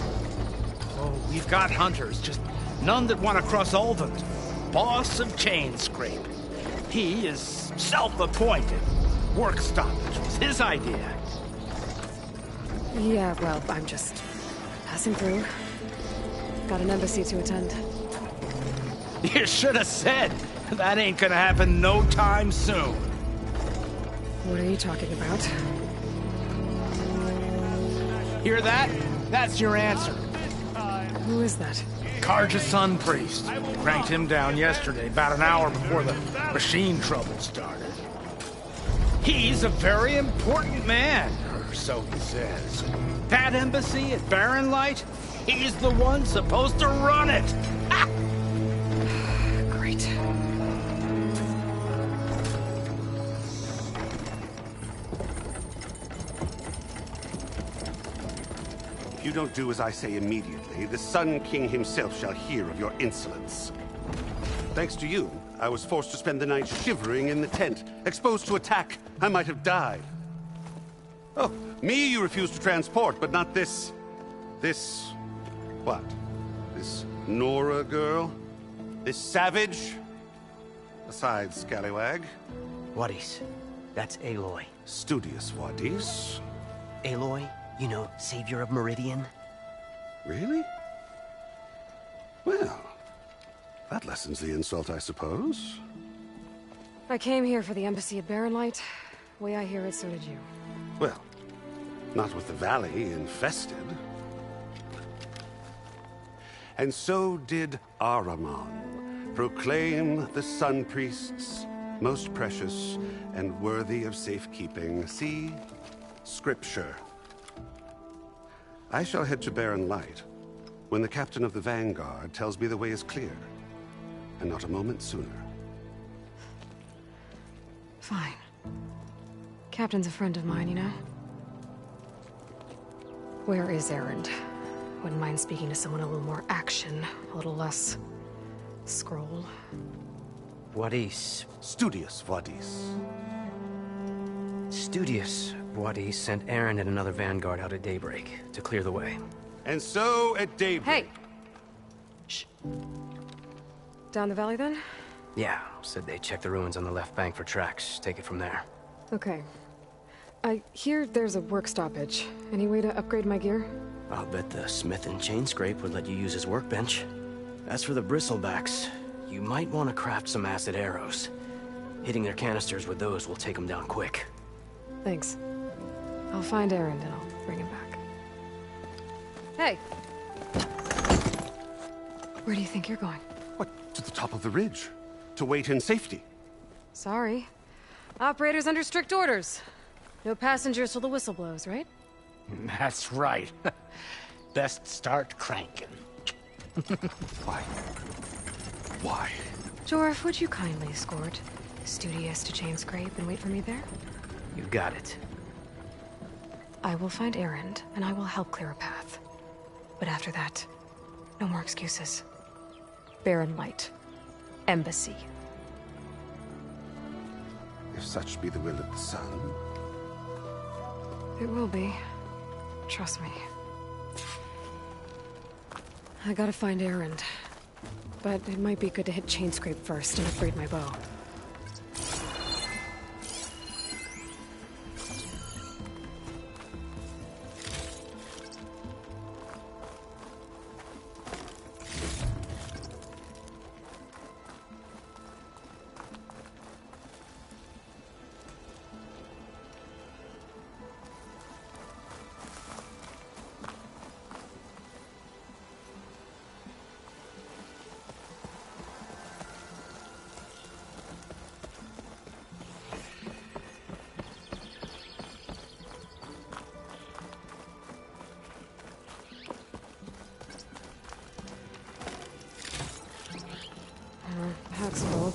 Oh, we've got hunters, just none that want to cross Ulvund. Boss of Chain Scrape. He is self-appointed. Work stoppage was his idea. Yeah, well, I'm just passing through. Got an embassy to attend. You should have said. That ain't gonna happen no time soon. What are you talking about? Hear that? That's your answer. Who is that? Karja's son priest. Cranked him down yesterday, about an hour before the machine trouble started. He's a very important man, or so he says. That embassy at Barren Light, he's the one supposed to run it. Ha! Great. If you don't do as I say immediately, the Sun King himself shall hear of your insolence. Thanks to you, I was forced to spend the night shivering in the tent. Exposed to attack, I might have died. Oh, me you refuse to transport, but not this... what? This Nora girl? This savage? Besides, scallywag. Wadis. That's Aloy. Studious Wadis. Aloy, you know, savior of Meridian. Really? Well, that lessens the insult, I suppose. I came here for the embassy at Barren Light. Way I hear it, so did you. Well, not with the valley infested. And so did Ahriman proclaim the Sun Priests most precious and worthy of safekeeping. See? Scripture. I shall head to Barren Light when the captain of the Vanguard tells me the way is clear, and not a moment sooner. Fine. Captain's a friend of mine, you know? Where is Erend? Wouldn't mind speaking to someone a little more action, a little less... scroll. Wadis. Studious Wadis. Studious Wadis sent Erend and another Vanguard out at daybreak to clear the way. And so at daybreak... Hey! Shh. Down the valley, then? Yeah, said they check the ruins on the left bank for tracks. Take it from there. Okay. I hear there's a work stoppage. Any way to upgrade my gear? I'll bet the smith and chain scrape would let you use his workbench. As for the bristlebacks, you might want to craft some acid arrows. Hitting their canisters with those will take them down quick. Thanks. I'll find Erend and I'll bring him back. Hey! Where do you think you're going? What, to the top of the ridge? To wait in safety? Sorry. Operator's under strict orders. No passengers till the whistle blows, right? That's right. Best start cranking. Why? Why? Jorf, would you kindly escort Studious to Chain Scrape and wait for me there? You got it. I will find Erend, and I will help clear a path. But after that, no more excuses. Barren Light. Embassy. If such be the will of the Sun. It will be. Trust me. I gotta find Erend. But it might be good to hit Chain Scrape first and upgrade my bow.